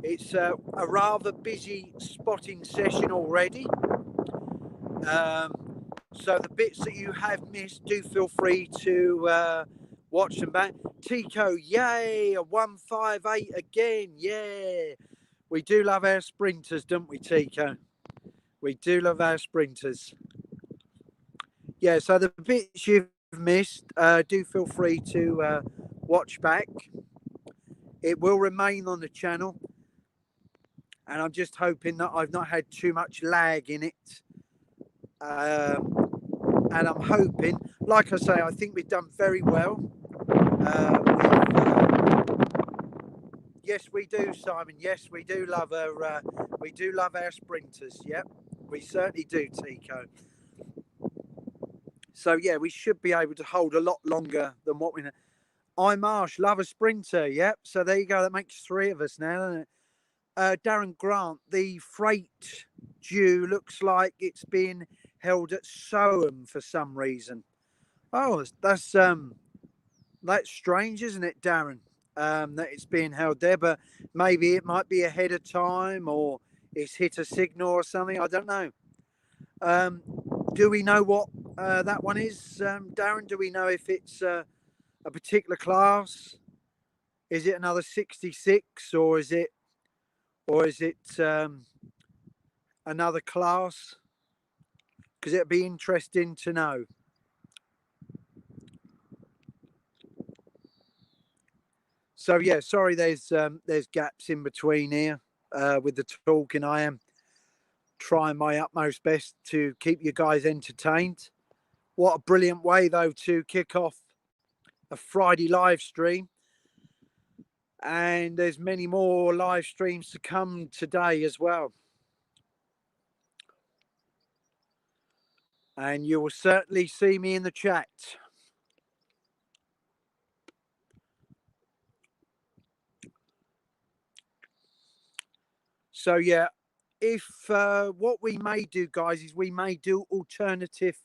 It's a rather busy spotting session already. So the bits that you have missed, do feel free to watch them back. Tico, yay, a 158 again, yeah. We do love our sprinters, don't we, Tico? We do love our sprinters. Yeah, so the bits you've missed, do feel free to watch back. It will remain on the channel, and I'm just hoping that I've not had too much lag in it. And I'm hoping, like I say, I think we've done very well. Yes, we do, Simon. Yes, we do love our sprinters. Yep, we certainly do, Tico. So yeah, we should be able to hold a lot longer than what we know. Marsh, love a sprinter. Yep. So there you go. That makes 3 of us now, doesn't it? Darren Grant, the freight due looks like it's being held at Soham for some reason. Oh, that's strange, isn't it, Darren? That it's being held there, but maybe it might be ahead of time, or it's hit a signal or something. I don't know. Do we know what that one is, Darren? Do we know if it's a particular class? Is it another 66, or is it another class? Because it'd be interesting to know. So yeah, sorry, there's gaps in between here with the talking. I am trying my utmost best to keep you guys entertained. What a brilliant way though to kick off a Friday live stream. And there's many more live streams to come today as well. And you will certainly see me in the chat. So yeah, if what we may do, guys, is we may do alternative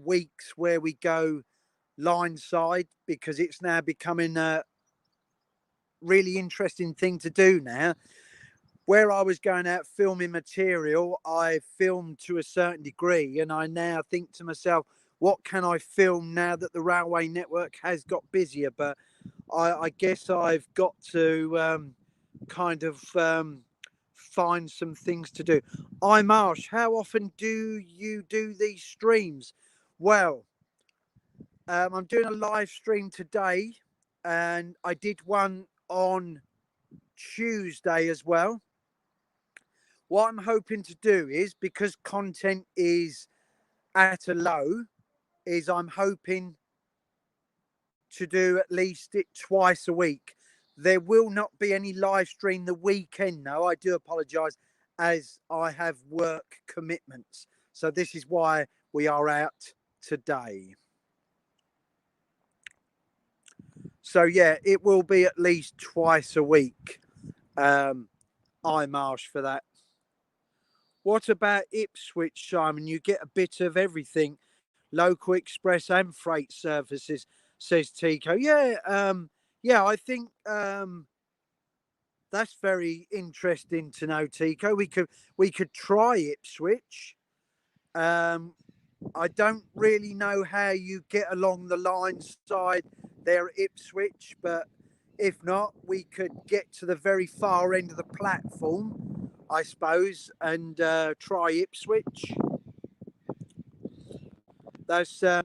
weeks where we go Lineside, because it's now becoming a really interesting thing to do now. Where I was going out filming material, I filmed to a certain degree, and I now think to myself, what can I film now that the railway network has got busier? But I guess I've got to kind of find some things to do. Marsh, how often do you do these streams? Well, I'm doing a live stream today, and I did one on Tuesday as well. What I'm hoping to do is, because content is at a low, is I'm hoping to do at least it twice a week. There will not be any live stream the weekend. No, I do apologize, as I have work commitments. So this is why we are out today. So yeah, it will be at least twice a week. Marsh for that. What about Ipswich, Simon? You get a bit of everything, local express and freight services, says Tico. Yeah, I think that's very interesting to know, Tico. We could try Ipswich. I don't really know how you get along the Lineside there at Ipswich, but if not, we could get to the very far end of the platform, I suppose, and try Ipswich. That's a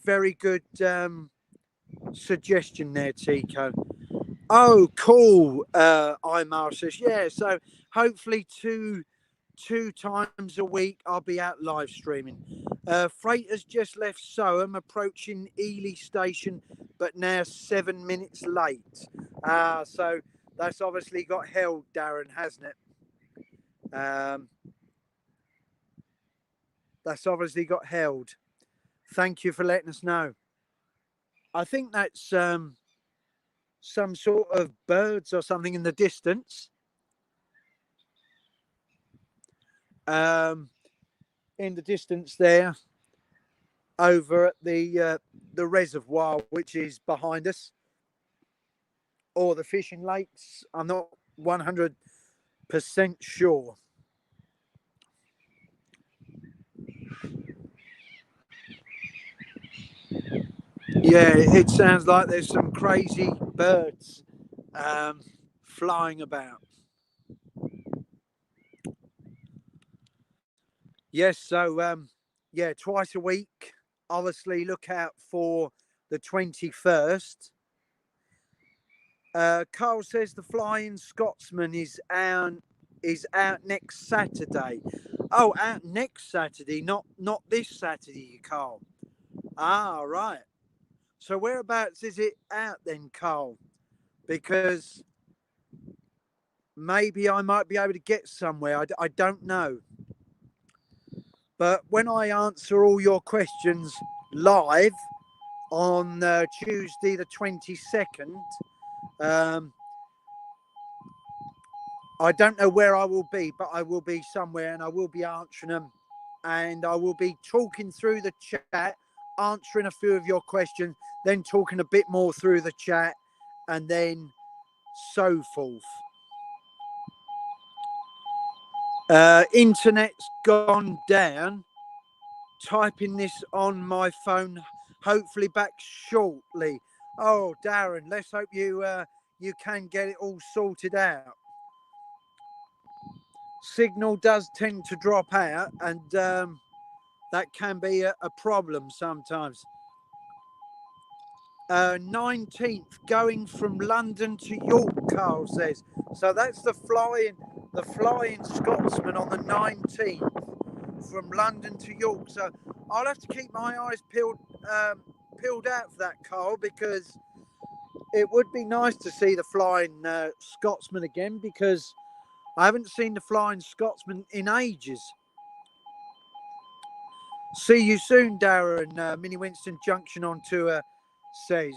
very good suggestion there, Tico. Oh, cool. Imar says, yeah. So hopefully two times a week I'll be out live streaming. Freight has just left Soham, approaching Ely station, but now 7 minutes late. So that's obviously got held, Darren, hasn't it? That's obviously got held. Thank you for letting us know. I think that's some sort of birds or something in the distance. In the distance there, over at the reservoir, which is behind us, or the fishing lakes. I'm not 100% sure. Yeah, it sounds like there's some crazy birds flying about. Yes, so yeah, twice a week. Obviously, look out for the 21st. Carl says the Flying Scotsman is out next Saturday. Oh, out next Saturday, not this Saturday, Carl. Ah, right. So whereabouts is it out then, Carl? Because maybe I might be able to get somewhere. I don't know. But when I answer all your questions live on Tuesday the 22nd, I don't know where I will be, but I will be somewhere and I will be answering them. And I will be talking through the chat, answering a few of your questions, then talking a bit more through the chat, and then so forth. Internet's gone down. Typing this on my phone, hopefully back shortly. Oh, Darren, let's hope you can get it all sorted out. Signal does tend to drop out, and that can be a problem sometimes. 19th, going from London to York, Carl says. So that's the flying Scotsman on the 19th from London to York. So I'll have to keep my eyes peeled out for that, Carl, because it would be nice to see the flying Scotsman again, because I haven't seen the flying Scotsman in ages. See you soon, Darren. Mini Winston Junction on tour says.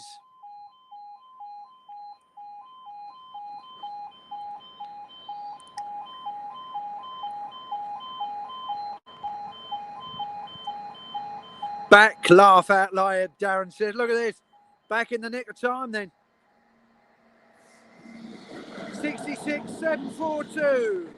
Back, laugh out loud, Darren says. Look at this. Back in the nick of time then. 66,742.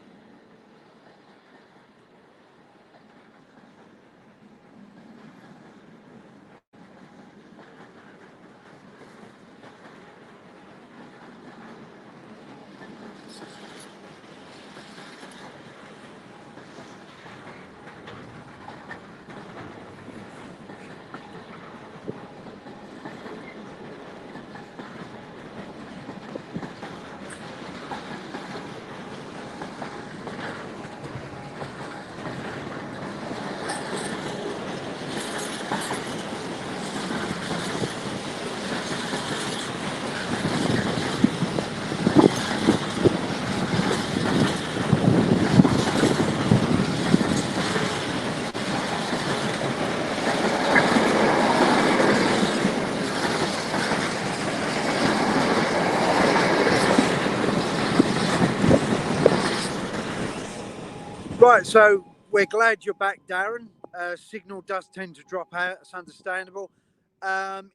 Right, so we're glad you're back, Darren. Signal does tend to drop out. It's understandable.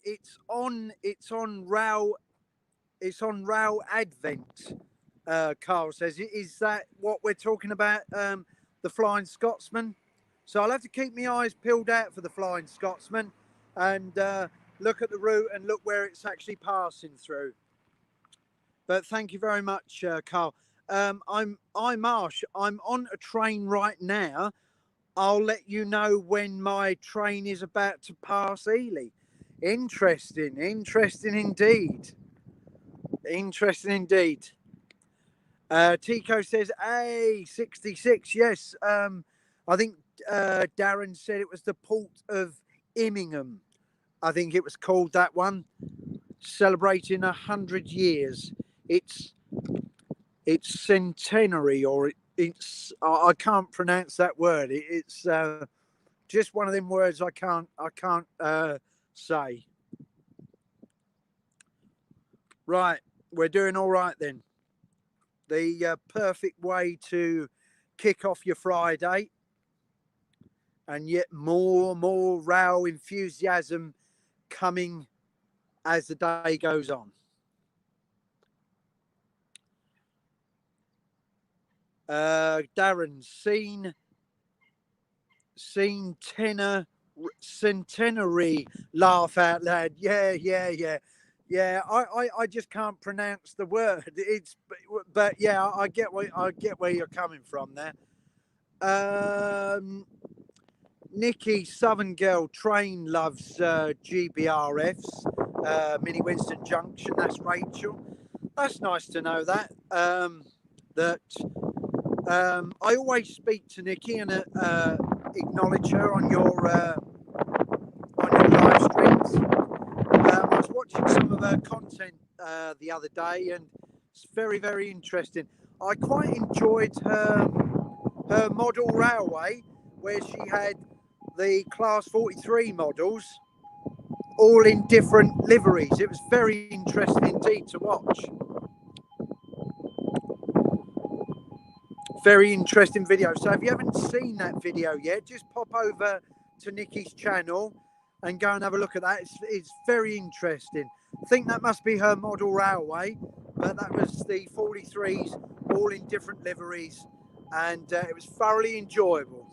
It's on rail Advent. Carl says, is that what we're talking about? The Flying Scotsman. So I'll have to keep my eyes peeled out for the Flying Scotsman and look at the route and look where it's actually passing through. But thank you very much, Carl. I'm Marsh. I'm on a train right now. I'll let you know when my train is about to pass Ely. Interesting indeed. Interesting indeed. Tico says, "Hey, 66. Yes, I think Darren said it was the Port of Immingham. I think it was called that one. Celebrating 100 years. It's centenary, or it's I can't pronounce that word. It's just one of them words I can't say. Right, we're doing all right then. The perfect way to kick off your Friday, and yet more rail enthusiasm coming as the day goes on. Darren, centenary, laugh out loud. Yeah. I just can't pronounce the word. But yeah, I get where you're coming from there. Nikki, Southern Girl, train loves GBRFs, Mini Winston Junction. That's Rachel. That's nice to know that. I always speak to Nikki and acknowledge her on your live streams. I was watching some of her content the other day, and it's very interesting. I quite enjoyed her model railway, where she had the Class 43 models all in different liveries. It was very interesting indeed to watch. Very interesting video. So if you haven't seen that video yet, just pop over to Nikki's channel and go and have a look at that. It's very interesting. I think that must be her model railway, but that was the 43s all in different liveries, and it was thoroughly enjoyable.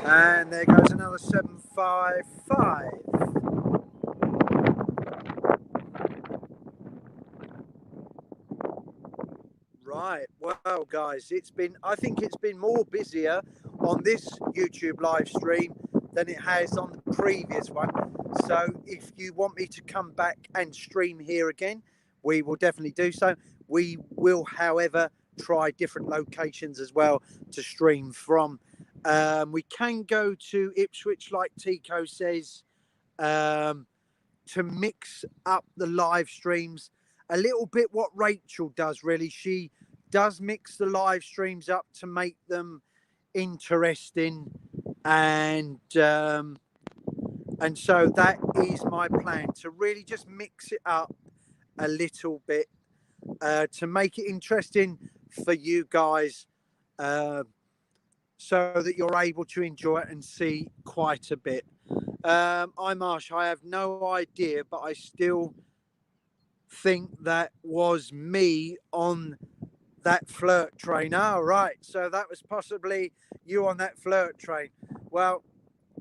And there goes another 755. Right. Well, guys, I think it's been more busier on this YouTube live stream than it has on the previous one. So if you want me to come back and stream here again, we will definitely do so. We will, however, try different locations as well to stream from. We can go to Ipswich, like Tico says, to mix up the live streams a little bit. What Rachel does, really, she does mix the live streams up to make them interesting and And so that is my plan, to really just mix it up a little bit, to make it interesting for you guys, so that you're able to enjoy it and see quite a bit. I'm Marsh. I have no idea, but I still think that was me on that flirt train. Oh, right. So that was possibly you on that flirt train. Well,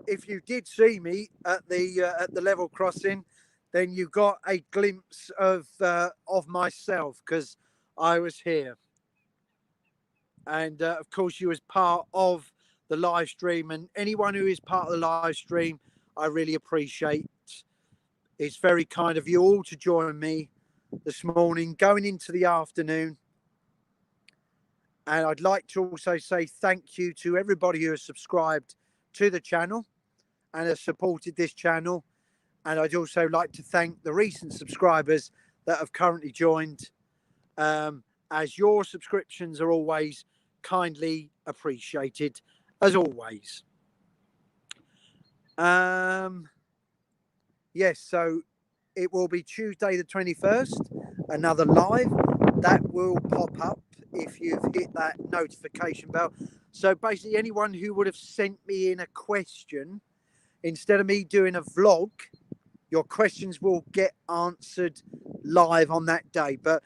if you did see me at the level crossing, then you got a glimpse of myself, because I was here, and of course you was part of the live stream. And anyone who is part of the live stream, I really appreciate. It's very kind of you all to join me this morning, going into the afternoon. And I'd like to also say thank you to everybody who has subscribed to the channel and has supported this channel. And I'd also like to thank the recent subscribers that have currently joined, as your subscriptions are always kindly appreciated, as always. Yes, so it will be Tuesday the 21st, another live that will pop up if you've hit that notification bell. So basically anyone who would have sent me in a question, instead of me doing a vlog, your questions will get answered live on that day. But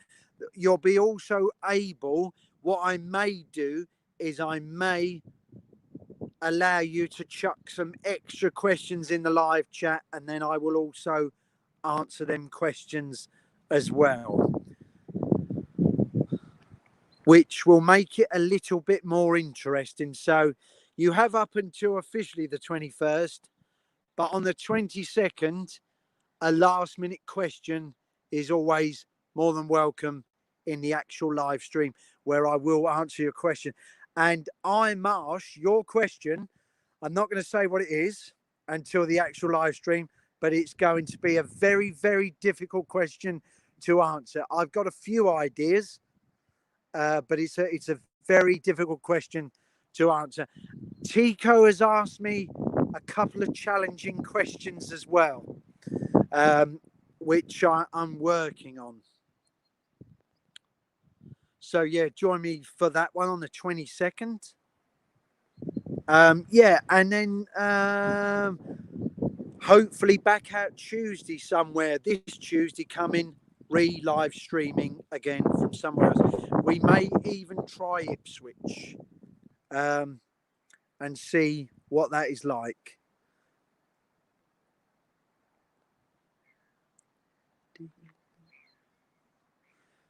you'll be also able, what I may do is I may allow you to chuck some extra questions in the live chat, and then I will also answer them questions as well, which will make it a little bit more interesting. So you have up until officially the 21st, but on the 22nd, a last minute question is always more than welcome in the actual live stream, where I will answer your question. And Marsh, your question, I'm not going to say what it is until the actual live stream, but it's going to be a very, very difficult question to answer. I've got a few ideas, but it's a very difficult question to answer. Tico has asked me a couple of challenging questions as well, which I'm working on. So yeah, join me for that one on the 22nd. Yeah, and then hopefully back out Tuesday somewhere. This Tuesday coming, live streaming again from somewhere else. We may even try Ipswich, and see what that is like.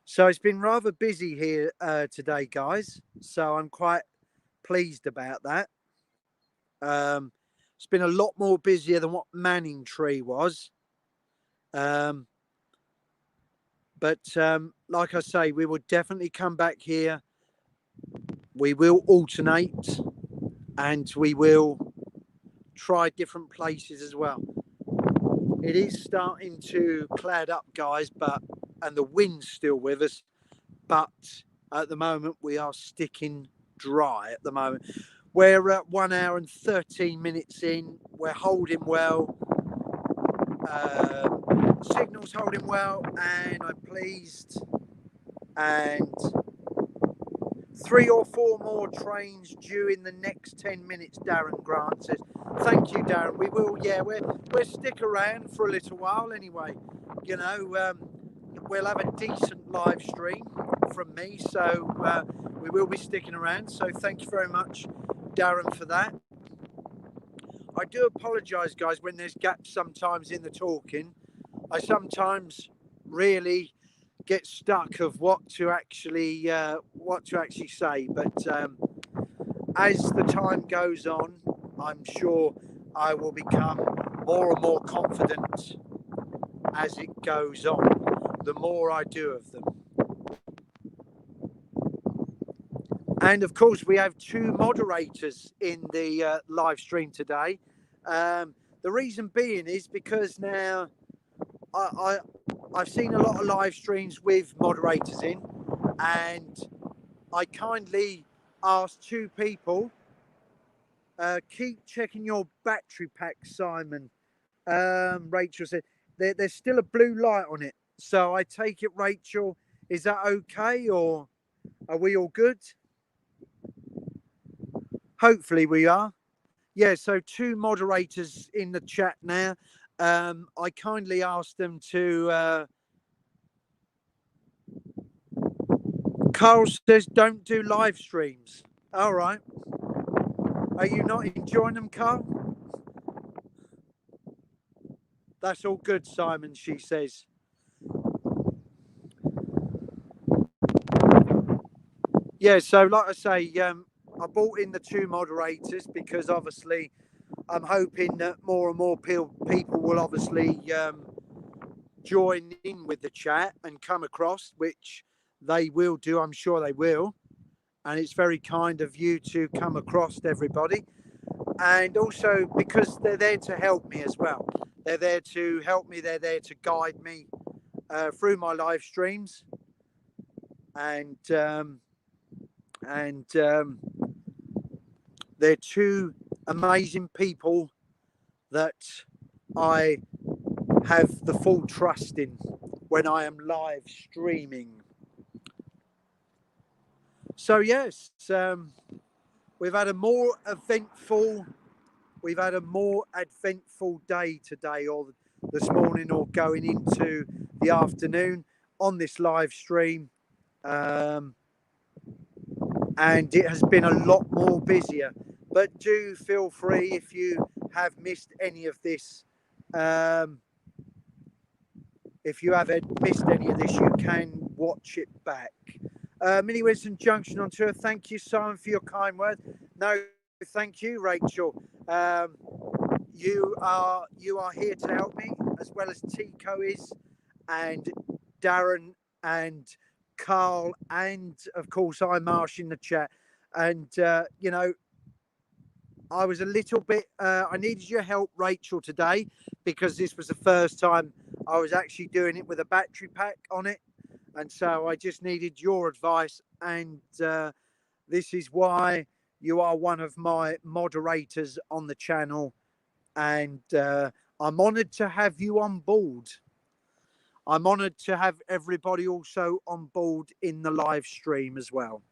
So it's been rather busy here today, guys. So I'm quite pleased about that. It's been a lot more busier than what Manningtree was. But like I say, we will definitely come back here. We will alternate, and we will try different places as well. It is starting to cloud up, guys, and the wind's still with us. But at the moment, we are sticking dry at the moment. We're at 1 hour and 13 minutes in. We're holding well. Signal's holding well, and I'm pleased. And 3 or 4 more trains due in the next 10 minutes, Darren Grant says. Thank you, Darren. We will, yeah, we'll stick around for a little while anyway. You know, we'll have a decent live stream from me, so we will be sticking around. So thank you very much, Darren, for that. I do apologise, guys, when there's gaps sometimes in the talking. I sometimes really get stuck of what to actually say. But as the time goes on, I'm sure I will become more and more confident as it goes on, the more I do of them. And of course, we have 2 moderators in the live stream today. The reason being is because now I've seen a lot of live streams with moderators in, and I kindly asked 2 people, keep checking your battery pack, Simon. Rachel said there's still a blue light on it. So I take it, Rachel, is that okay, or are we all good? Hopefully we are. Yeah, so 2 moderators in the chat now. I kindly asked them to... Carl says don't do live streams. All right. Are you not enjoying them, Carl? That's all good, Simon, she says. Yeah, so like I say, I brought in the 2 moderators because obviously I'm hoping that more and more people will obviously join in with the chat and come across, which they will do. I'm sure they will. And it's very kind of you to come across, everybody. And also because they're there to help me as well. They're there to help me. They're there to guide me through my live streams. And they're 2 amazing people that I have the full trust in when I am live streaming. So yes, we've had a more eventful day today, or this morning, or going into the afternoon on this live stream, and it has been a lot more busier. But do feel free, if you have missed any of this, if you haven't missed any of this, you can watch it back. Mini Winston Junction on tour. Thank you, Simon, for your kind words. No, thank you, Rachel. You are here to help me, as well as Tico is, and Darren, and Carl, and of course I'm Marsh in the chat. And you know, I was a little bit I needed your help, Rachel, today, because this was the first time I was actually doing it with a battery pack on it, and so I just needed your advice. And this is why you are one of my moderators on the channel, and I'm honoured to have you on board. I'm honoured to have everybody also on board in the live stream as well.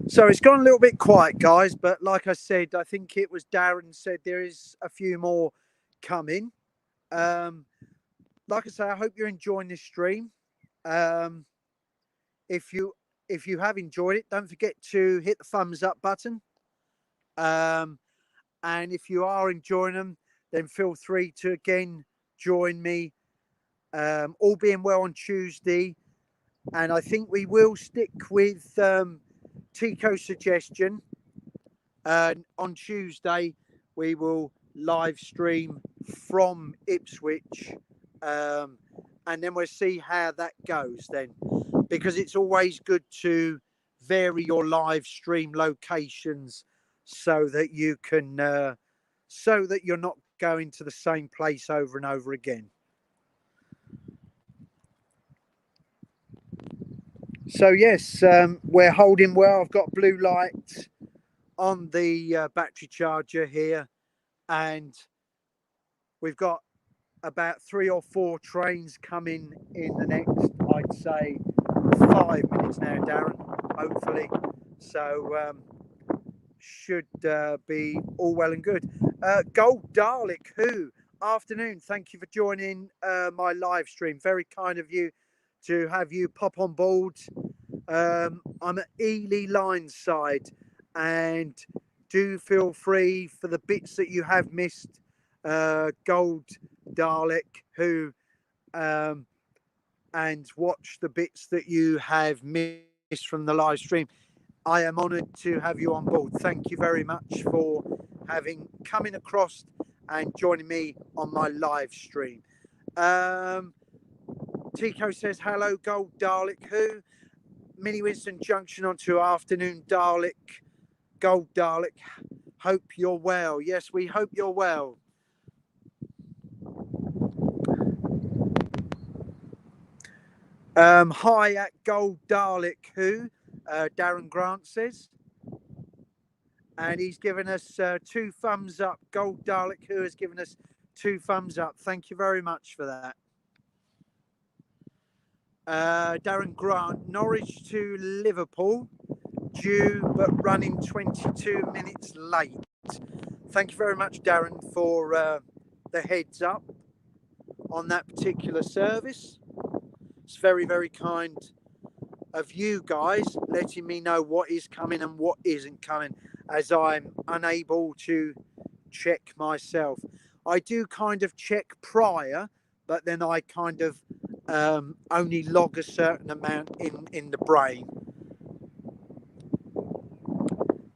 So it's gone a little bit quiet, guys, but like I said, I think it was Darren said there is a few more coming. Like I say, I hope you're enjoying this stream. If you have enjoyed it, don't forget to hit the thumbs up button. And if you are enjoying them, then feel free to again join me, all being well, on Tuesday. And I think we will stick with Tico's suggestion. On Tuesday, we will live stream from Ipswich, and then we'll see how that goes then, because it's always good to vary your live stream locations so that you can so that you're not going to the same place over and over again. So yes, we're holding well. I've got blue light on the battery charger here, and we've got about 3 or 4 trains coming in the next, I'd say, 5 minutes now, Darren, hopefully. So should be all well and good. Gold Dalek, who afternoon, thank you for joining my live stream. Very kind of you to have you pop on board. I'm at Ely Lineside, and do feel free for the bits that you have missed, Gold Dalek, who and watch the bits that you have missed from the live stream. I am honoured to have you on board. Thank you very much for coming across and joining me on my live stream. Tico says, hello, Gold Dalek, who? Mini Winston Junction onto afternoon, Dalek. Gold Dalek, hope you're well. Yes, we hope you're well. Hi at Gold Dalek, who? Darren Grant says. and he's given us 2 thumbs up. Gold Dalek, who has given us 2 thumbs up. Thank you very much for that. Darren Grant, Norwich to Liverpool, due but running 22 minutes late. Thank you very much, Darren, for the heads up on that particular service. It's very, very kind of you guys letting me know what is coming and what isn't coming, as I'm unable to check myself. I do kind of check prior, but then I kind of only log a certain amount in the brain.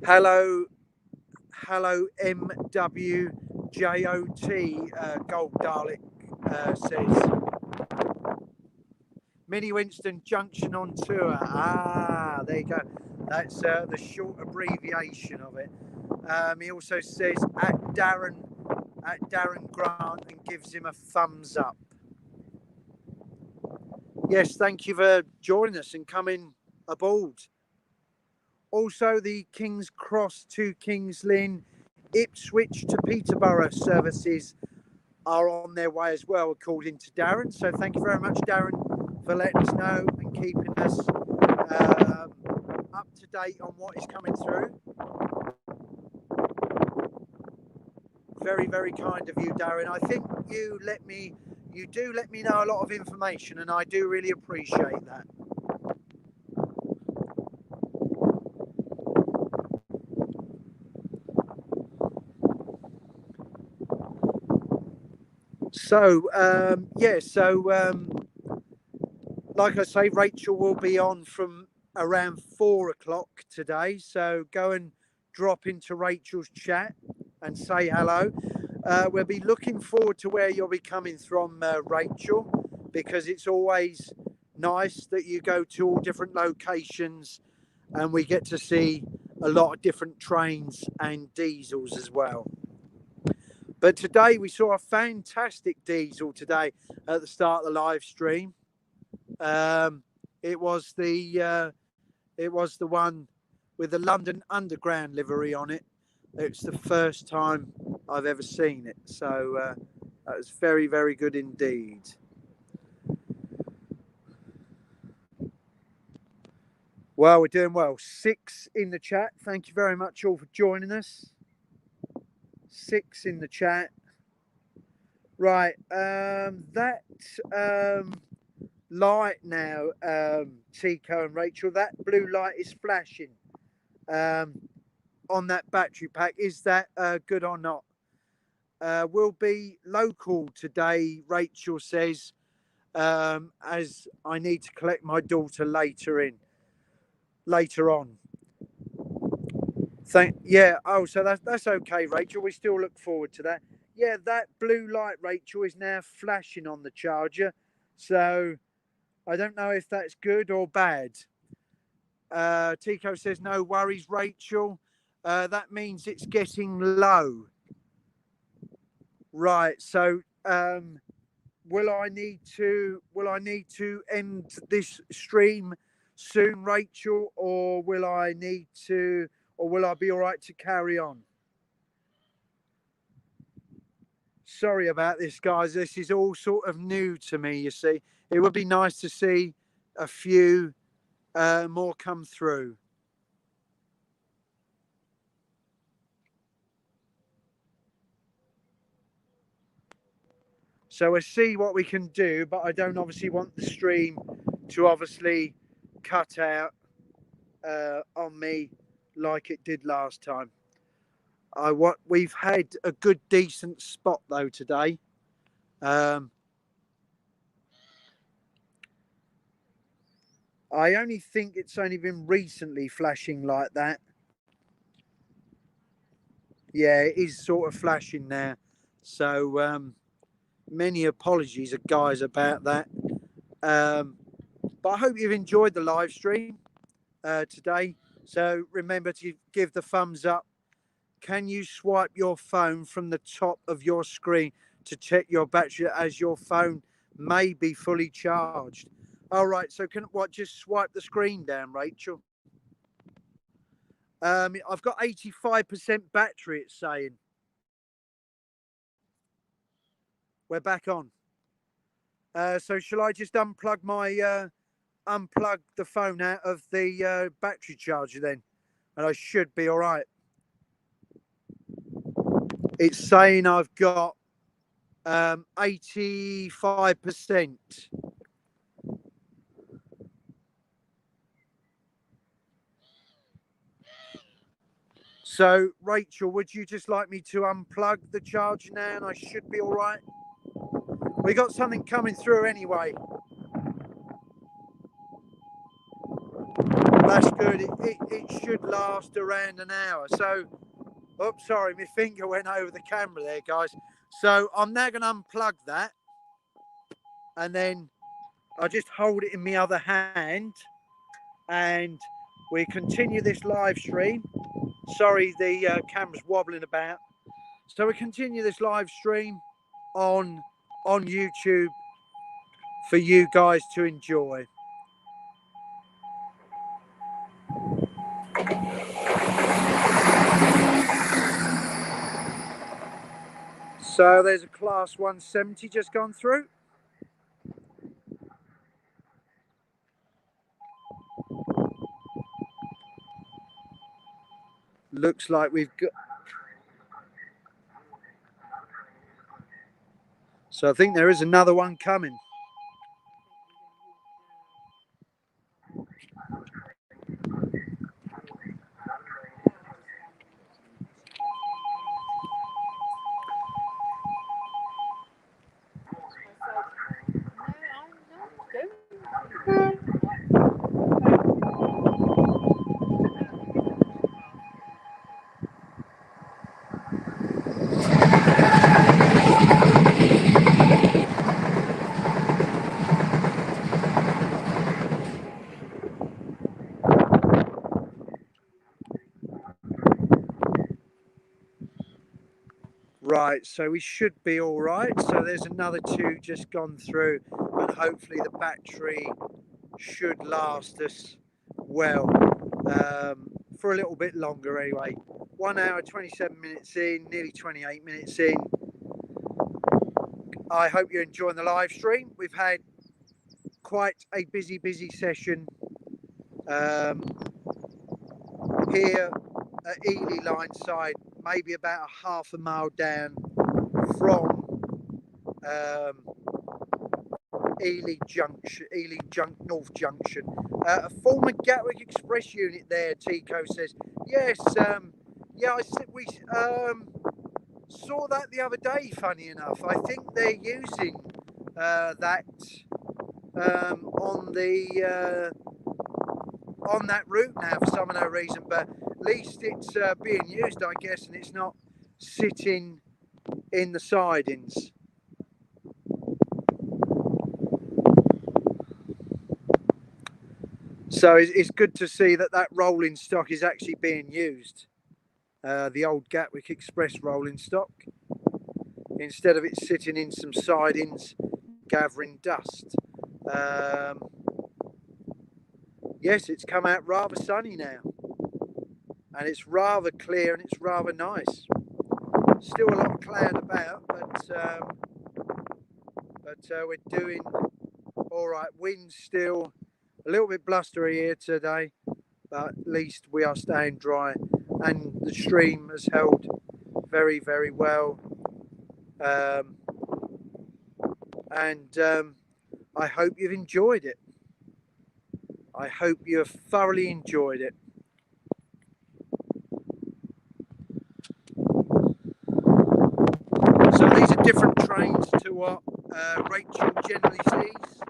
Hello MWJOT, Gold Dalek says. Mini Winston Junction on tour. Ah, there you go. That's the short abbreviation of it. He also says at Darren Grant and gives him a thumbs up. Yes, thank you for joining us and coming aboard. Also, the King's Cross to King's Lynn, Ipswich to Peterborough services are on their way as well, according to Darren. So thank you very much, Darren, for letting us know and keeping us up to date on what is coming through. Very, very kind of you, Darren. I think you do let me know a lot of information, and I do really appreciate that. So, like I say, Rachel will be on from around 4 o'clock today. So go and drop into Rachel's chat and say hello. We'll be looking forward to where you'll be coming from, Rachel, because it's always nice that you go to all different locations and we get to see a lot of different trains and diesels as well. But today we saw a fantastic diesel today at the start of the live stream. It was the one with the London Underground livery on it. It's the first time I've ever seen it, so that was very, very good indeed. Well, we're doing well. 6 in the chat. Thank you very much all for joining us. 6 in the chat. Right, that light now, Tico and Rachel, that blue light is flashing on that battery pack. Is that good or not? Will be local today, Rachel says, as I need to collect my daughter later on. So that's okay, Rachel. We still look forward to that. Yeah, that blue light, Rachel, is now flashing on the charger. So I don't know if that's good or bad. Tico says, no worries, Rachel. That means it's getting low. Right. So will I need to end this stream soon, Rachel, or will I be all right to carry on? Sorry about this, guys. This is all sort of new to me, you see. It would be nice to see a few more come through. So we'll see what we can do, but I don't obviously want the stream to obviously cut out on me like it did last time. We've had a good, decent spot though today. I only think it's only been recently flashing like that. Yeah, it is sort of flashing now. So many apologies, guys, about that. But I hope you've enjoyed the live stream today. So remember to give the thumbs up. Can you swipe your phone from the top of your screen to check your battery, as your phone may be fully charged? All right, so just swipe the screen down, Rachel? I've got 85% battery, it's saying. We're back on. So shall I just unplug the phone out of the battery charger then? And I should be all right. It's saying I've got 85%. So, Rachel, would you just like me to unplug the charger now and I should be all right? We got something coming through anyway. That's good. It should last around an hour. So, oops, sorry, my finger went over the camera there, guys. So I'm now going to unplug that. And then I just hold it in my other hand. And we continue this live stream. Sorry, the camera's wobbling about. So we continue this live stream on YouTube for you guys to enjoy. So there's a class 170 just gone through. Looks like we've got... So I think there is another one coming. Right, so we should be all right. So there's another two just gone through, and hopefully the battery should last us well for a little bit longer anyway. 1 hour, 27 minutes in, nearly 28 minutes in. I hope you're enjoying the live stream. We've had quite a busy session here at Ely Lineside, maybe about a half a mile down from North Junction. A former Gatwick Express unit there, Tico says. Yes, yeah, we saw that the other day, funny enough. I think they're using that on that route now for some unknown reason, but at least it's being used, I guess, and it's not sitting in the sidings. So it's good to see that rolling stock is actually being used. The old Gatwick Express rolling stock, instead of it sitting in some sidings gathering dust. Yes, it's come out rather sunny now, and it's rather clear and it's rather nice. Still a lot of cloud about, but we're doing all right. Wind's still a little bit blustery here today, but at least we are staying dry, and the stream has held very well. And I hope you've enjoyed it. I hope you have thoroughly enjoyed it. So these are different trains to what Rachel generally sees.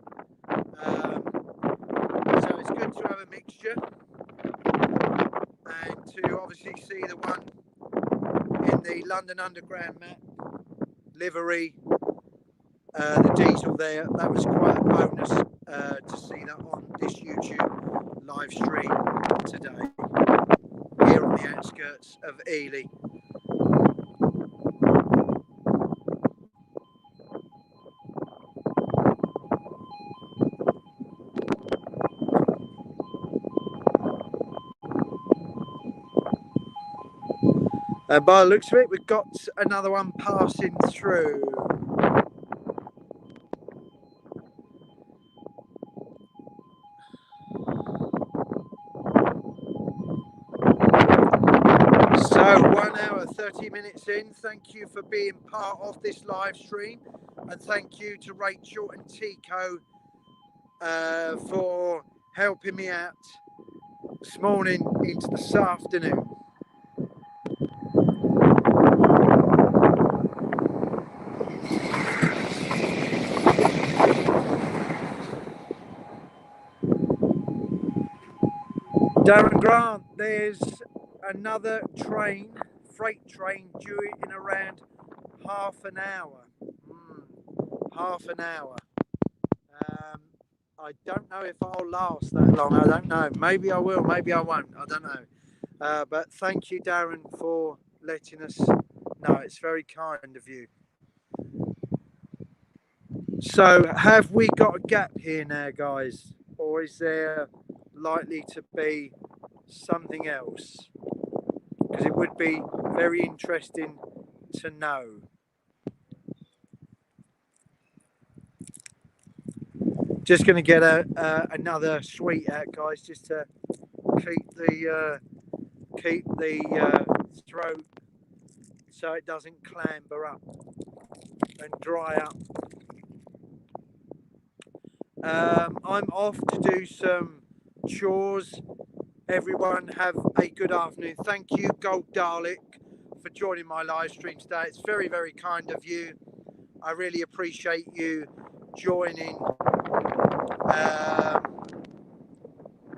So it's good to have a mixture, and to obviously see the one in the London Underground map livery, the diesel there. That was quite a bonus to see that on this YouTube live stream today here on the outskirts of Ely. By the looks of it, we've got another one passing through. So 1 hour, 30 minutes in. Thank you for being part of this live stream. And thank you to Rachel and Tico for helping me out this morning into this afternoon. Darren Grant, there's another train, freight train, due in around half an hour. Half an hour. I don't know if I'll last that long. I don't know. Maybe I will, maybe I won't. I don't know. But thank you, Darren, for letting us know. It's very kind of you. So have we got a gap here now, guys? Or is there likely to be something else? Because it would be very interesting to know. Just going to get another sweet out, guys, just to keep the throat so it doesn't clamber up and dry up. I'm off to do some chores. Everyone have a good afternoon. Thank you, Gold Dalek, for joining my live stream today. It's very, very kind of you. I really appreciate you joining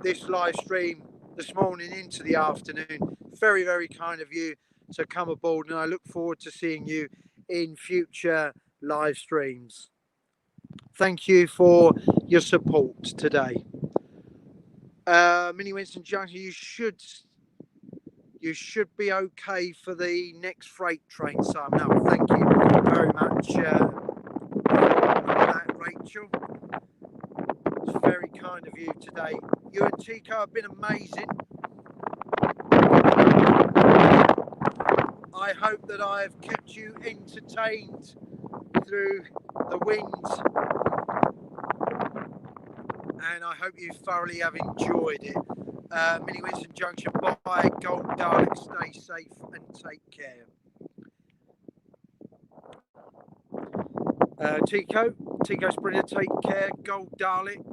this live stream this morning into the afternoon. Very, very kind of you to come aboard, and I look forward to seeing you in future live streams. Thank you for your support today. Mini Winston Junction, you should be okay for the next freight train, Simon. No, thank you very much for that, Rachel. It's very kind of you today. You and Tico have been amazing. I hope that I have kept you entertained through the winds, and I hope you thoroughly have enjoyed it. Mini Winston Junction, bye, Gold Dalek, stay safe and take care. Tico's brilliant, take care. Gold Dalek,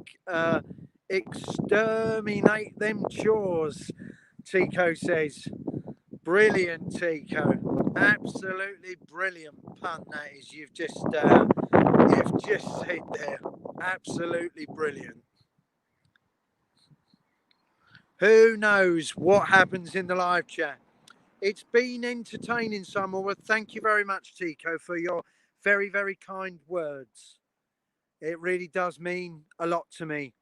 exterminate them chores, Tico says. Brilliant, Tico. Absolutely brilliant pun that is. You've just said there. Absolutely brilliant. Who knows what happens in the live chat? It's been entertaining, Simon. Well, thank you very much, Tico, for your very, very kind words. It really does mean a lot to me.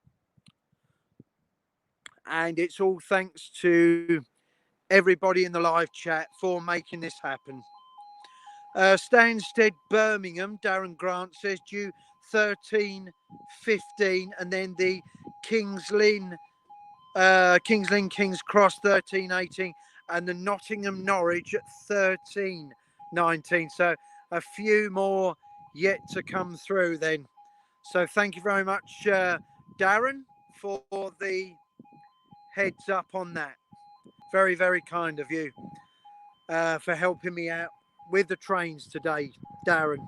And it's all thanks to everybody in the live chat for making this happen. Stansted, Birmingham, Darren Grant says due 13:15, and then the Kings Lynn, Kings Cross 13:18, and the Nottingham Norwich at 13:19. So a few more yet to come through then. So thank you very much, Darren, for the heads up on that. Very, very kind of you for helping me out with the trains today, Darren.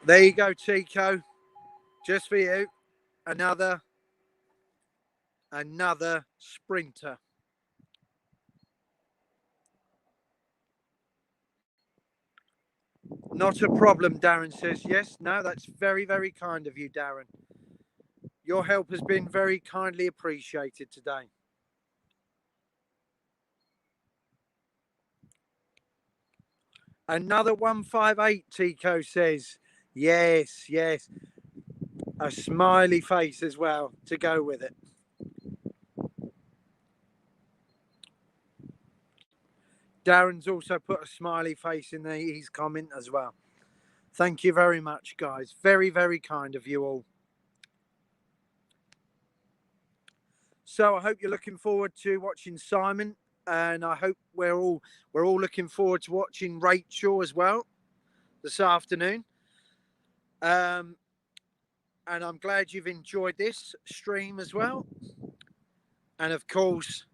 There you go, Tico. Just for you, another sprinter. Not a problem, Darren says. Yes, no, that's very, very kind of you, Darren. Your help has been very kindly appreciated today. Another 158, Tico says. Yes, yes. A smiley face as well to go with it. Darren's also put a smiley face in his comment as well. Thank you very much, guys. Very, very kind of you all. So I hope you're looking forward to watching Simon, and I hope we're all looking forward to watching Rachel as well this afternoon. And I'm glad you've enjoyed this stream as well. And of course,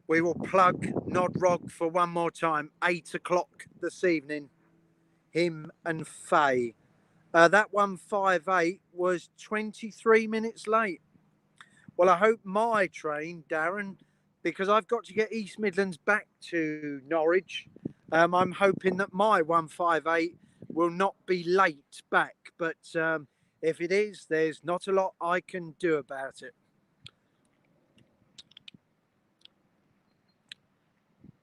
we will plug Nodrog for one more time. 8 o'clock this evening. Him and Faye. That 158 was 23 minutes late. Well, I hope my train, Darren, because I've got to get East Midlands back to Norwich. I'm hoping that my 158 will not be late back. But if it is, there's not a lot I can do about it.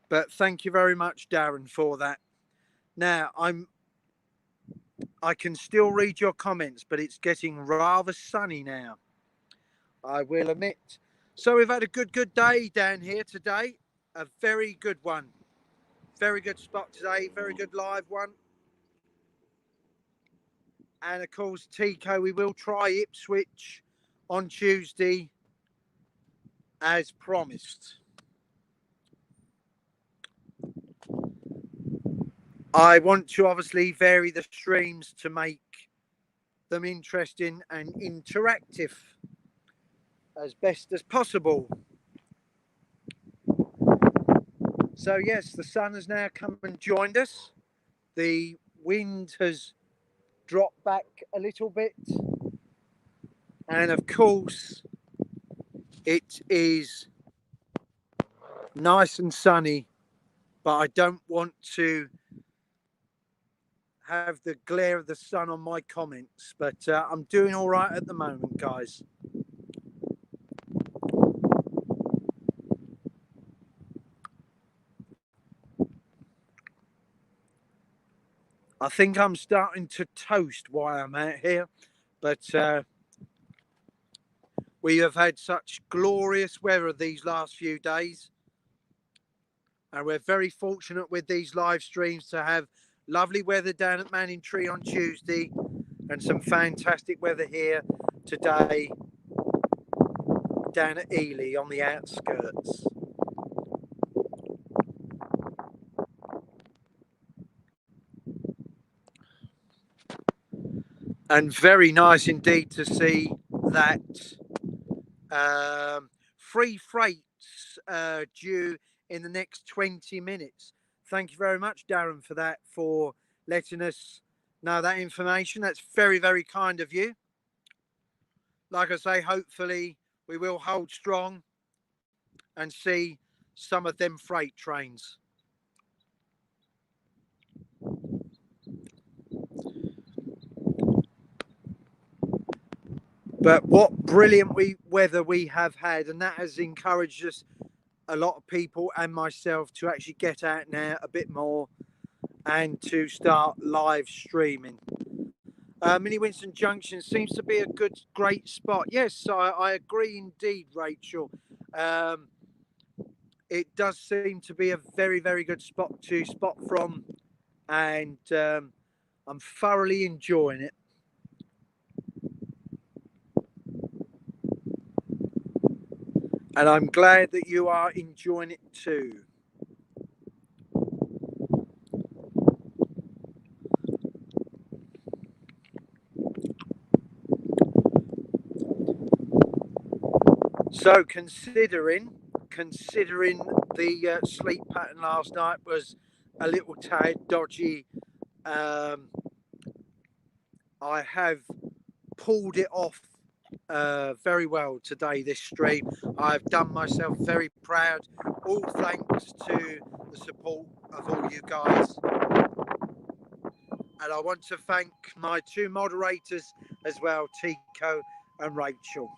But thank you very much, Darren, for that. Now, I can still read your comments, but it's getting rather sunny now, I will admit. So we've had a good day down here today. A very good one. Very good spot today. Very good live one. And of course, Tico, we will try Ipswich on Tuesday as promised. I want to obviously vary the streams to make them interesting and interactive as best as possible. So yes, the sun has now come and joined us. The wind has dropped back a little bit. And of course, it is nice and sunny, but I don't want to have the glare of the sun on my comments. But I'm doing all right at the moment, guys. I think I'm starting to toast while I'm out here, but we have had such glorious weather these last few days, and we're very fortunate with these live streams to have lovely weather down at Manningtree on Tuesday and some fantastic weather here today down at Ely on the outskirts. And very nice indeed to see that free freights due in the next 20 minutes. Thank you very much, Darren, for that, for letting us know that information. That's very, very kind of you. Like I say, hopefully we will hold strong and see some of them freight trains. But what brilliant weather we have had, and that has encouraged us, a lot of people and myself, to actually get out now a bit more and to start live streaming. Mini Winston Junction seems to be a great spot. Yes, I agree indeed, Rachel. It does seem to be a very, very good spot to spot from, and I'm thoroughly enjoying it. And I'm glad that you are enjoying it too. So considering the sleep pattern last night was a little tad dodgy, I have pulled it off very well today, this stream. I've done myself very proud, all thanks to the support of all you guys. And I want to thank my two moderators as well, Tico and Rachel.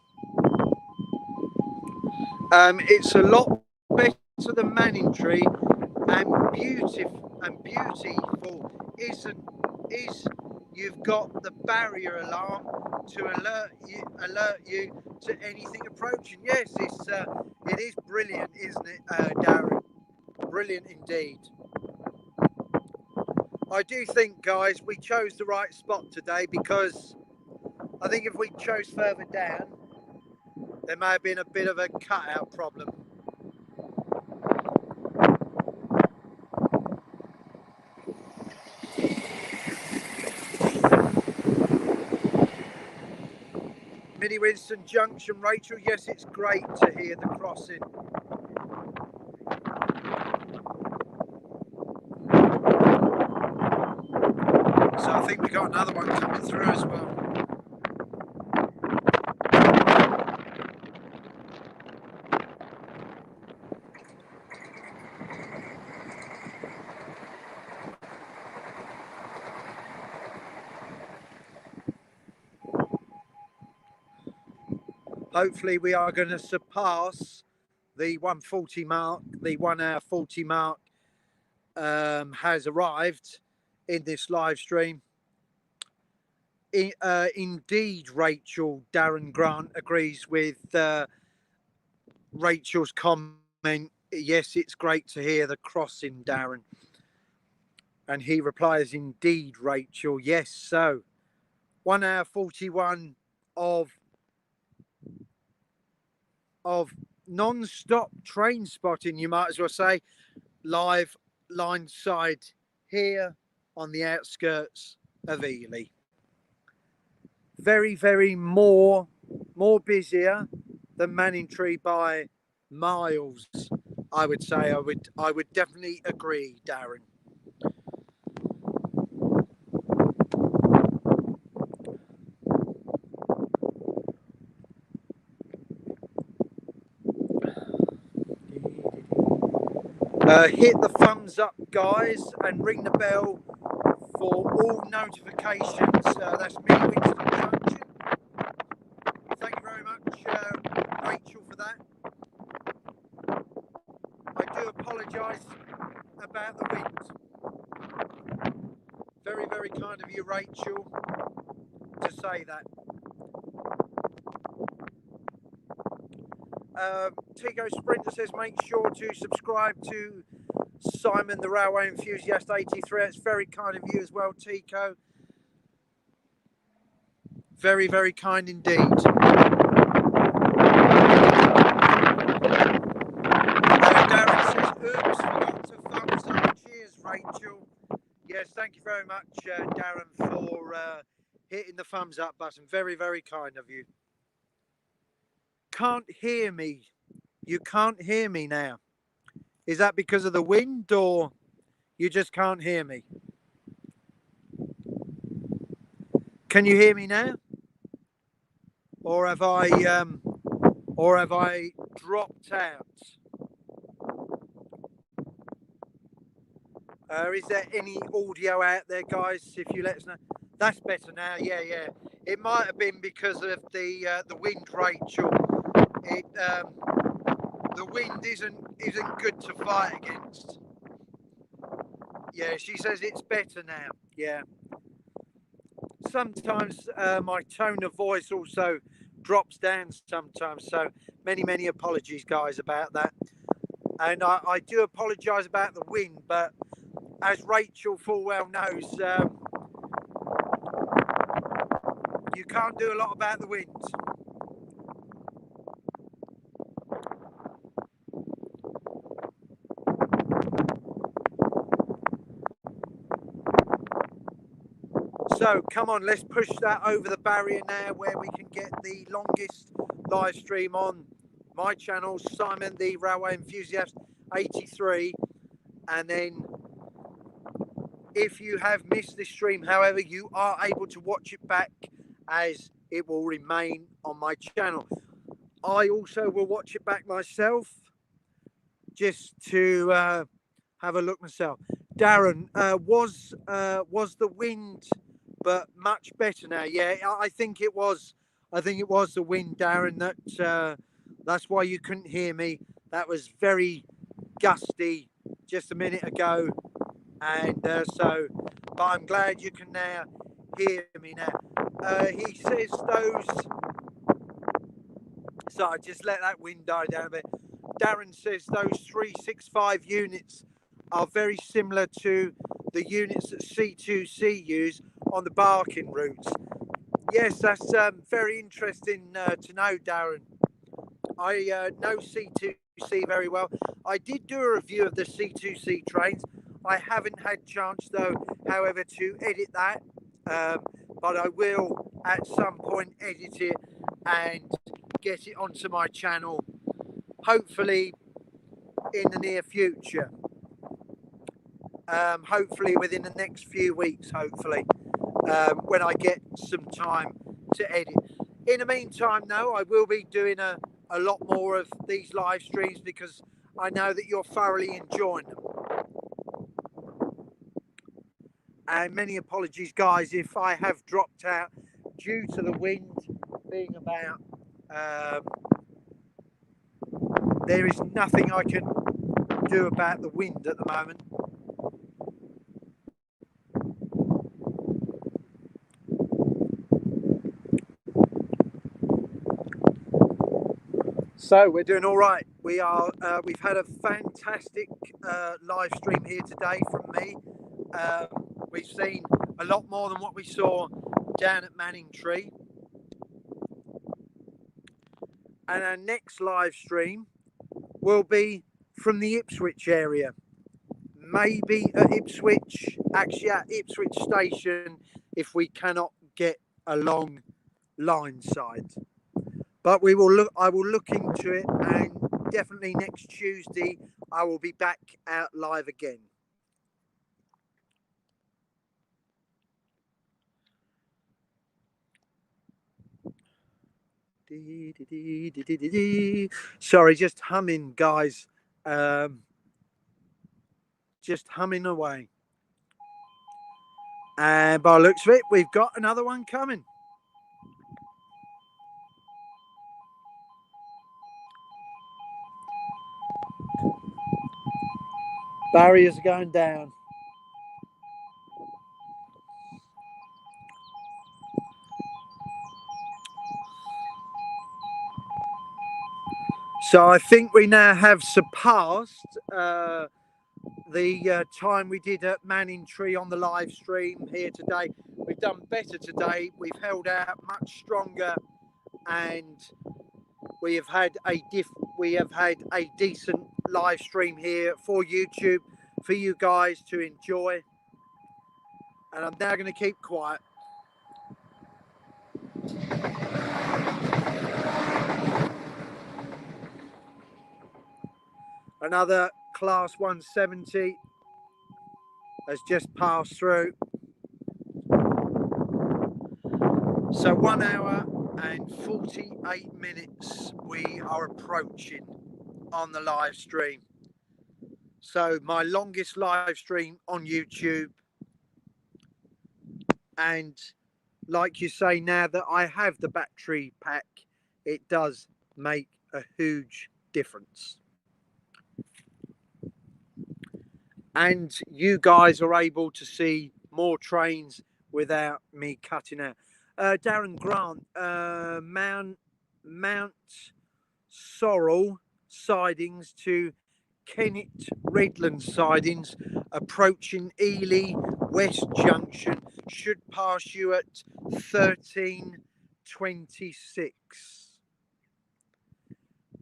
It's a lot better than Manningtree, and beautiful is you've got the barrier alarm to alert you to anything approaching. Yes, it is brilliant, isn't it, Darren? Brilliant indeed. I do think, guys, we chose the right spot today, because I think if we chose further down, there may have been a bit of a cutout problem. Mini Winston Junction, Rachel. Yes, it's great to hear the crossing. So I think we got another one coming through as well. Hopefully we are going to surpass the 140 mark. The 1 hour 40 mark has arrived in this live stream. Indeed, Rachel, Darren Grant agrees with Rachel's comment. Yes, it's great to hear the crossing, Darren. And he replies, indeed, Rachel. Yes, so 1 hour 41 of non-stop train spotting, you might as well say, live Lineside here on the outskirts of Ely. Very, very more busier than Manningtree by miles, I would say. I would definitely agree, Darren. Hit the thumbs up, guys, and ring the bell for all notifications. That's me, Winston Junction. Thank you very much, Rachel, for that. I do apologise about the wind. Very, very kind of you, Rachel, to say that. Tigo Sprinter says, make sure to subscribe to Simon the Railway Enthusiast 83. It's very kind of you as well, Tico. Very, very kind indeed. Darren says, oops, forgot to thumbs up. Cheers, Rachel. Yes, thank you very much, Darren, for hitting the thumbs up button. Very, very kind of you. Can't hear me. You can't hear me now. Is that because of the wind, or you just can't hear me? Can you hear me now? Or have I dropped out? Is there any audio out there, guys? If you let us know. That's better now. Yeah, yeah. It might have been because of the wind, Rachel. The wind isn't good to fight against. Yeah, she says it's better now. Yeah. Sometimes my tone of voice also drops down sometimes. So many apologies, guys, about that. And I do apologise about the wind, but as Rachel full well knows, you can't do a lot about the wind. So come on, let's push that over the barrier now, where we can get the longest live stream on my channel, Simon the Railway Enthusiast 83. And then if you have missed this stream, however, you are able to watch it back, as it will remain on my channel. I also will watch it back myself, just to have a look myself. Darren, was the wind but much better now? Yeah, I think it was. I think it was the wind, Darren. That's why you couldn't hear me. That was very gusty just a minute ago, and but I'm glad you can now hear me now. He says those. So I just let that wind die down a bit. Darren says those 365 units are very similar to the units that C2C use on the barking routes. Yes, that's very interesting to know, Darren. I know C2C very well. I did do a review of the C2C trains. I haven't had chance though, however, to edit that, but I will at some point edit it and get it onto my channel, hopefully in the near future. Hopefully within the next few weeks, hopefully, when I get some time to edit. In the meantime, though, I will be doing a lot more of these live streams because I know that you're thoroughly enjoying them. And many apologies, guys, if I have dropped out due to the wind being about. There is nothing I can do about the wind at the moment. So we're doing all right. We've had a fantastic live stream here today from me. We've seen a lot more than what we saw down at Manningtree. And our next live stream will be from the Ipswich area. Maybe at Ipswich, actually at Ipswich station, if we cannot get along Lineside. But we will look. I will look into it, and definitely next Tuesday I will be back out live again. Sorry, just humming, guys. Just humming away. And by the looks of it, we've got another one coming. Barriers are going down. So I think we now have surpassed the time we did at Manningtree on the live stream here today. We've done better today. We've held out much stronger, and we have had a decent live stream here for YouTube for you guys to enjoy. And I'm now going to keep quiet. Another class 170 has just passed through. So 1 hour and 48 minutes we are approaching on the live stream. So my longest live stream on YouTube. And like you say, now that I have the battery pack, it does make a huge difference. And you guys are able to see more trains without me cutting out. Darren Grant, Mount Sorrel sidings to Kennet Redland sidings approaching Ely West Junction should pass you at 13:26.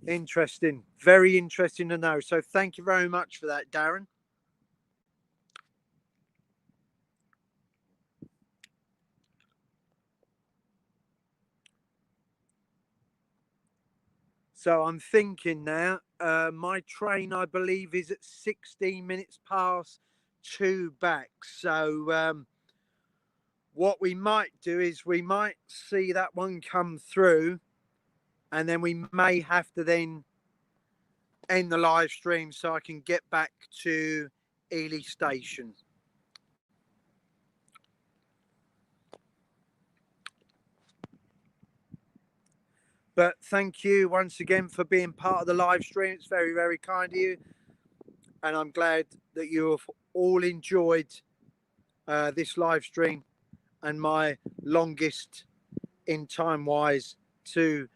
Interesting, very interesting to know. So thank you very much for that, Darren. So I'm thinking now, my train, I believe, is at 16 minutes past 2 back. So what we might do is we might see that one come through, and then we may have to then end the live stream so I can get back to Ely Station. But thank you once again for being part of the live stream. It's very, very kind of you. And I'm glad that you have all enjoyed this live stream and my longest in time wise to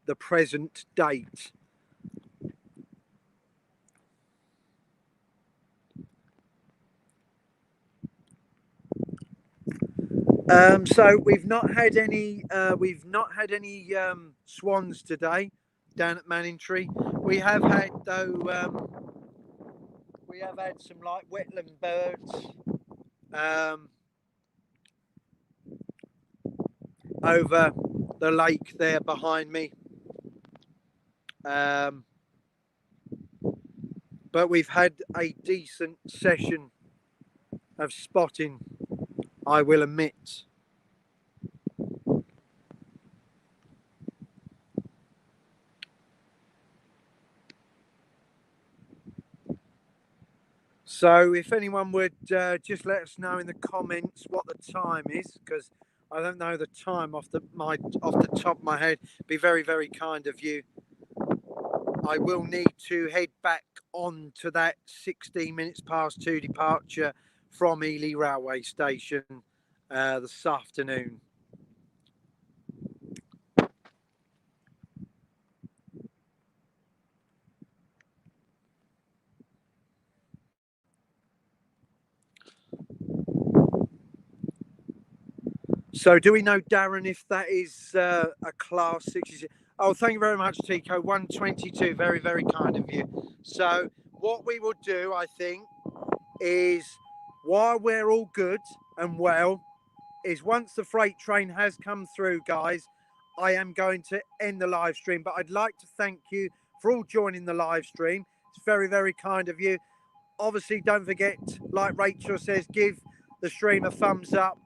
the present date. So we've not had any swans today down at Manningtree. We have had we have had some like wetland birds over the lake there behind me. But we've had a decent session of spotting, I will admit. So if anyone would just let us know in the comments what the time is, because I don't know the time off the top of my head. Be very, very kind of you. I will need to head back on to that 16 minutes past 2 departure from Ely railway station this afternoon. So do we know, Darren, if that is a class 66? Oh, thank you very much, Tico. 122, very, very kind of you. So what we will do, I think, is while we're all good and well, is once the freight train has come through, guys, I am going to end the live stream. But I'd like to thank you for all joining the live stream. It's very, very kind of you. Obviously, don't forget, like Rachel says, give the stream a thumbs up.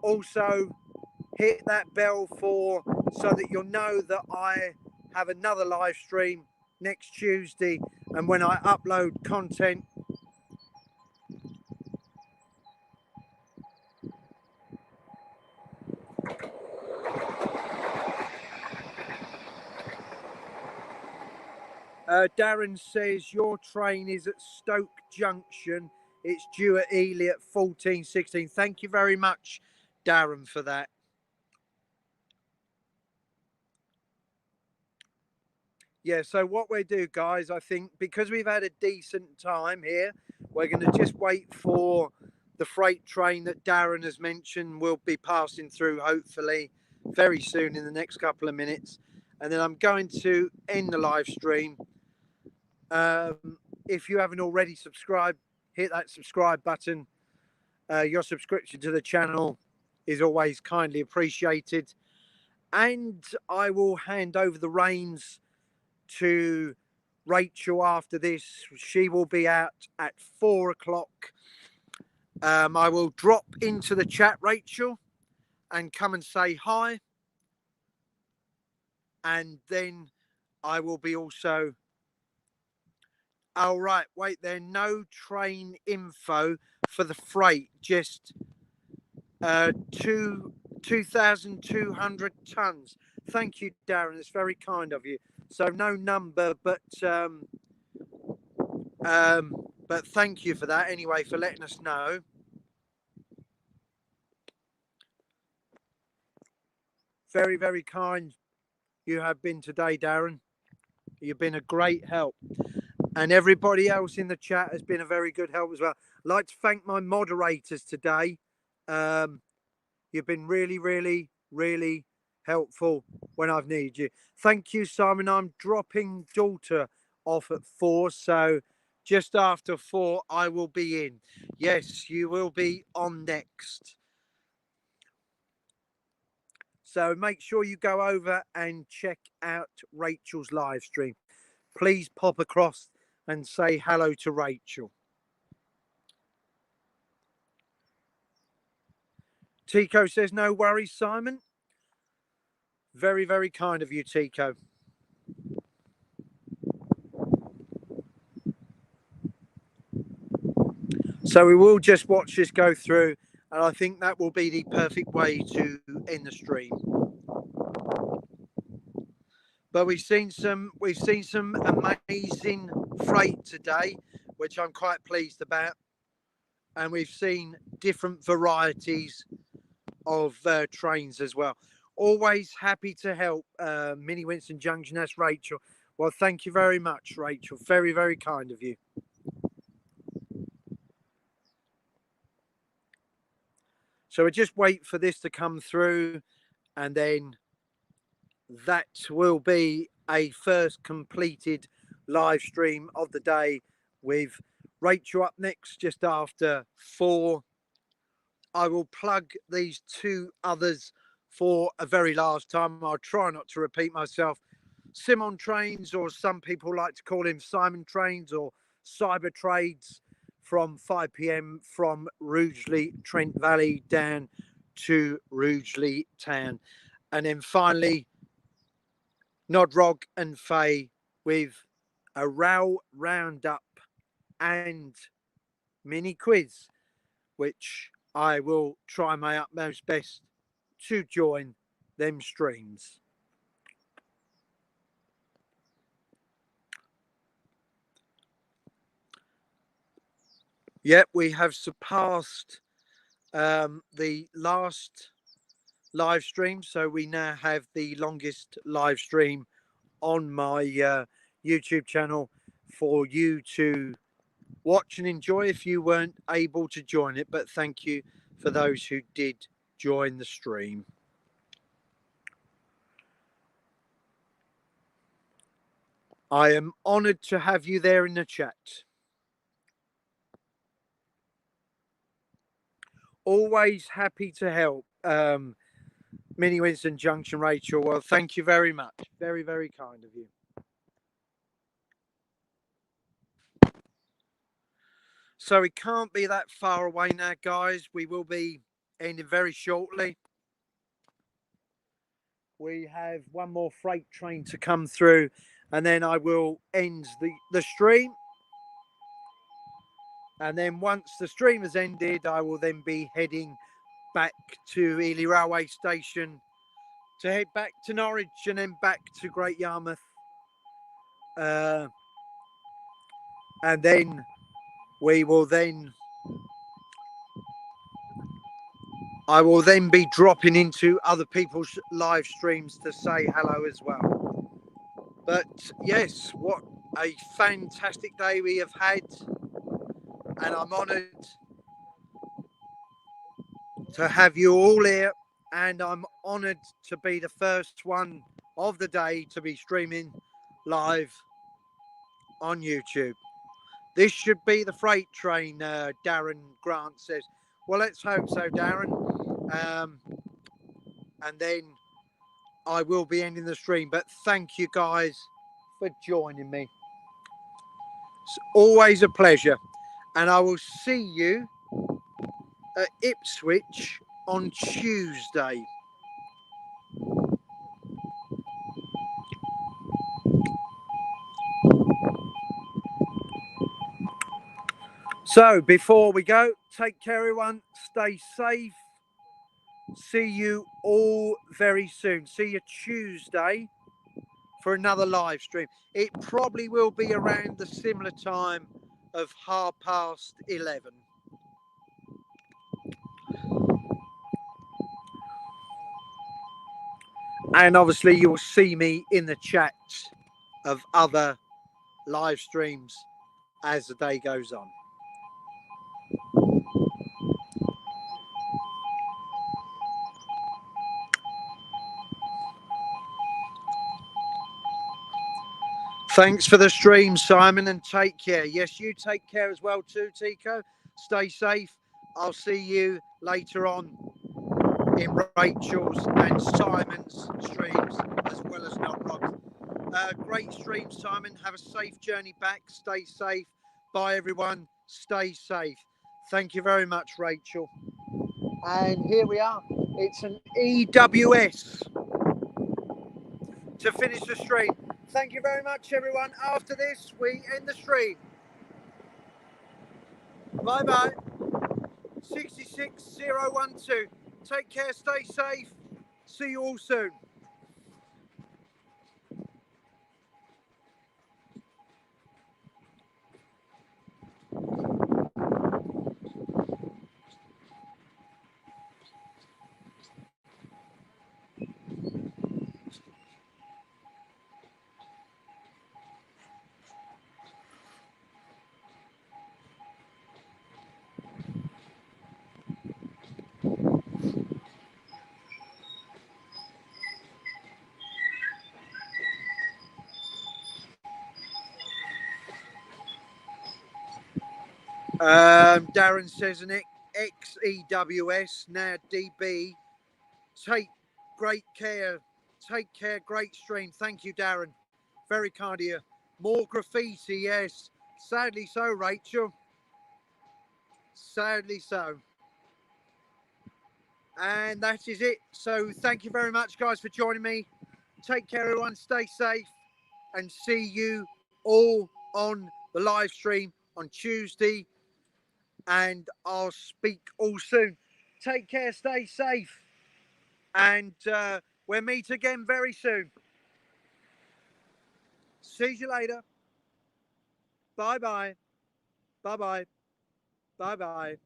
Also, hit that bell so that you'll know that I have another live stream next Tuesday, and when I upload content. Darren says your train is at Stoke Junction. It's due at Ely at 14:16. Thank you very much, Darren, for that. Yeah, so what we do, guys, I think because we've had a decent time here, we're going to just wait for the freight train that Darren has mentioned will be passing through, hopefully, very soon in the next couple of minutes. And then I'm going to end the live stream. If you haven't already subscribed, hit that subscribe button. Your subscription to the channel is always kindly appreciated. And I will hand over the reins to Rachel after this. She will be out at 4 o'clock. I will drop into the chat, Rachel, and come and say hi. And then I will be also... Oh, right. Wait there. No train info for the freight. Just 2,200 tons. Thank you, Darren. It's very kind of you. So no number, but thank you for that anyway, for letting us know. Very, very kind you have been today, Darren. You've been a great help. And everybody else in the chat has been a very good help as well. I'd like to thank my moderators today. You've been really, really, really helpful when I've needed you. Thank you, Simon. I'm dropping daughter off at 4, so just after 4 I will be in. Yes, you will be on next. So make sure you go over and check out Rachel's live stream. Please pop across and say hello to Rachel. Tico says, no worries, Simon. Very, very kind of you, Tico. So we will just watch this go through, and I think that will be the perfect way to end the stream. But we've seen some amazing freight today, which I'm quite pleased about, and we've seen different varieties of trains as well. Always happy to help, Mini Winston Junction. That's Rachel. Well, thank you very much, Rachel. Very, very kind of you. So we just wait for this to come through, and then that will be a first completed live stream of the day with Rachel up next just after 4. I will plug these two others for a very last time. I'll try not to repeat myself. Simon Trains, or some people like to call him Simon Trains or Cyber Trades, from 5 p.m. from Rugeley, Trent Valley down to Rugeley Town. And then finally, Nodrog and Faye with a row roundup and mini quiz, which I will try my utmost best to join them streams. Yep, we have surpassed the last live stream, so we now have the longest live stream on my YouTube channel for you to watch and enjoy if you weren't able to join it. But thank you for those who did join the stream. I am honoured to have you there in the chat. Always happy to help. Mini Winston Junction, Rachel. Well, thank you very much. Very, very kind of you. So we can't be that far away now, guys. We will be ending very shortly. We have one more freight train to come through, and then I will end the stream. And then once the stream has ended, I will then be heading back to Ely Railway Station to head back to Norwich and then back to Great Yarmouth. And then I will then be dropping into other people's live streams to say hello as well. But yes, what a fantastic day we have had. And I'm honoured to have you all here. And I'm honoured to be the first one of the day to be streaming live on YouTube. This should be the freight train, Darren Grant says. Well, let's hope so, Darren. And then I will be ending the stream. But thank you guys for joining me. It's always a pleasure. And I will see you at Ipswich on Tuesday. So before we go, take care everyone, stay safe. See you all very soon. See you Tuesday for another live stream. It probably will be around the similar time of 11:30. And obviously you'll see me in the chat of other live streams as the day goes on. Thanks for the stream, Simon, and take care. Yes, you take care as well too, Tico. Stay safe. I'll see you later on in Rachel's and Simon's streams, as well as Nodrod's. Great stream, Simon. Have a safe journey back. Stay safe. Bye, everyone. Stay safe. Thank you very much, Rachel. And here we are. It's an EWS to finish the stream. Thank you very much, everyone. After this, we end the stream. Bye-bye. 66012. Take care. Stay safe. See you all soon. Darren says an XEWS, now DB. Take great care. Take care. Great stream. Thank you, Darren. Very kind of you. More graffiti, yes. Sadly so, Rachel. Sadly so. And that is it. So thank you very much, guys, for joining me. Take care, everyone. Stay safe. And see you all on the live stream on Tuesday. And I'll speak all soon. Take care. Stay safe. And we'll meet again very soon. See you later. Bye-bye. Bye-bye. Bye-bye.